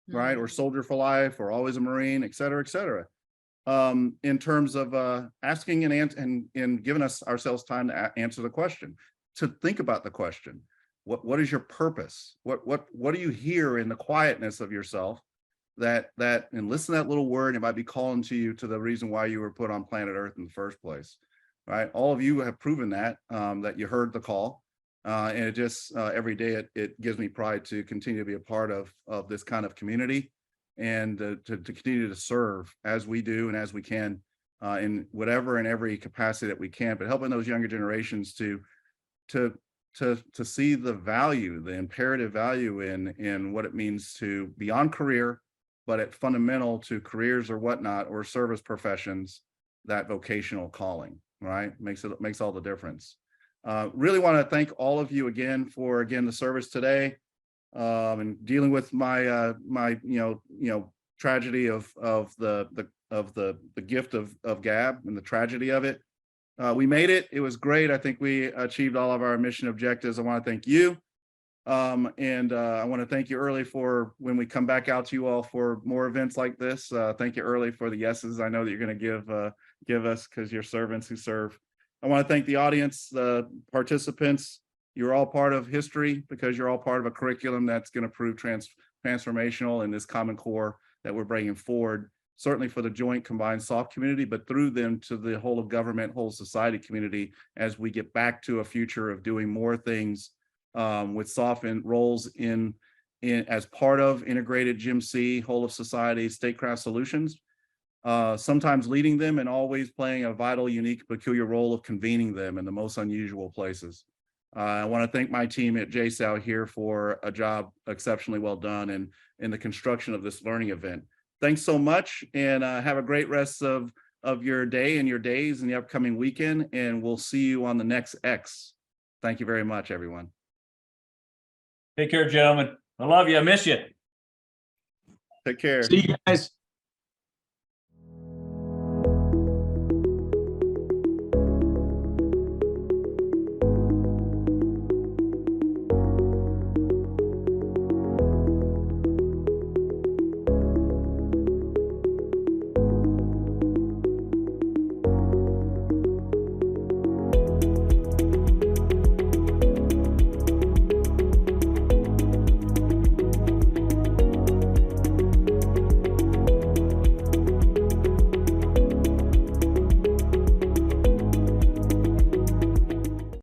mm-hmm. right? Or soldier for life, or always a Marine, et cetera, et cetera. In terms of asking and giving us ourselves time to answer the question, to think about the question. What is your purpose? What do you hear in the quietness of yourself that and listen to that little word? It might be calling to you to the reason why you were put on planet Earth in the first place. Right, all of you have proven that that you heard the call, and it just every day it gives me pride to continue to be a part of this kind of community, and to continue to serve as we do and as we can in whatever and every capacity that we can, but helping those younger generations to see the value, the imperative value in what it means to beyond career, but at fundamental to careers or whatnot, or service professions, that vocational calling, right? Makes all the difference. Really want to thank all of you again for the service today, and dealing with my tragedy of the gift of Gab and the tragedy of it. We made it. It was great. I think we achieved all of our mission objectives. I want to thank you. And I want to thank you early for when we come back out to you all for more events like this. Thank you early for the yeses I know that you're going to give us, because you're servants who serve. I want to thank the audience, the participants. You're all part of history because you're all part of a curriculum that's going to prove transformational in this Common Core that we're bringing forward, certainly for the joint combined SOF community, but through them to the whole of government, whole society community, as we get back to a future of doing more things with SOF and roles in as part of integrated GMC, whole of society, statecraft solutions, sometimes leading them and always playing a vital, unique, peculiar role of convening them in the most unusual places. I want to thank my team at JSOU here for a job exceptionally well done in the construction of this learning event. Thanks so much, and have a great rest of your day and your days in the upcoming weekend, and we'll see you on the next X. Thank you very much, everyone. Take care, gentlemen. I love you. I miss you. Take care. See you guys.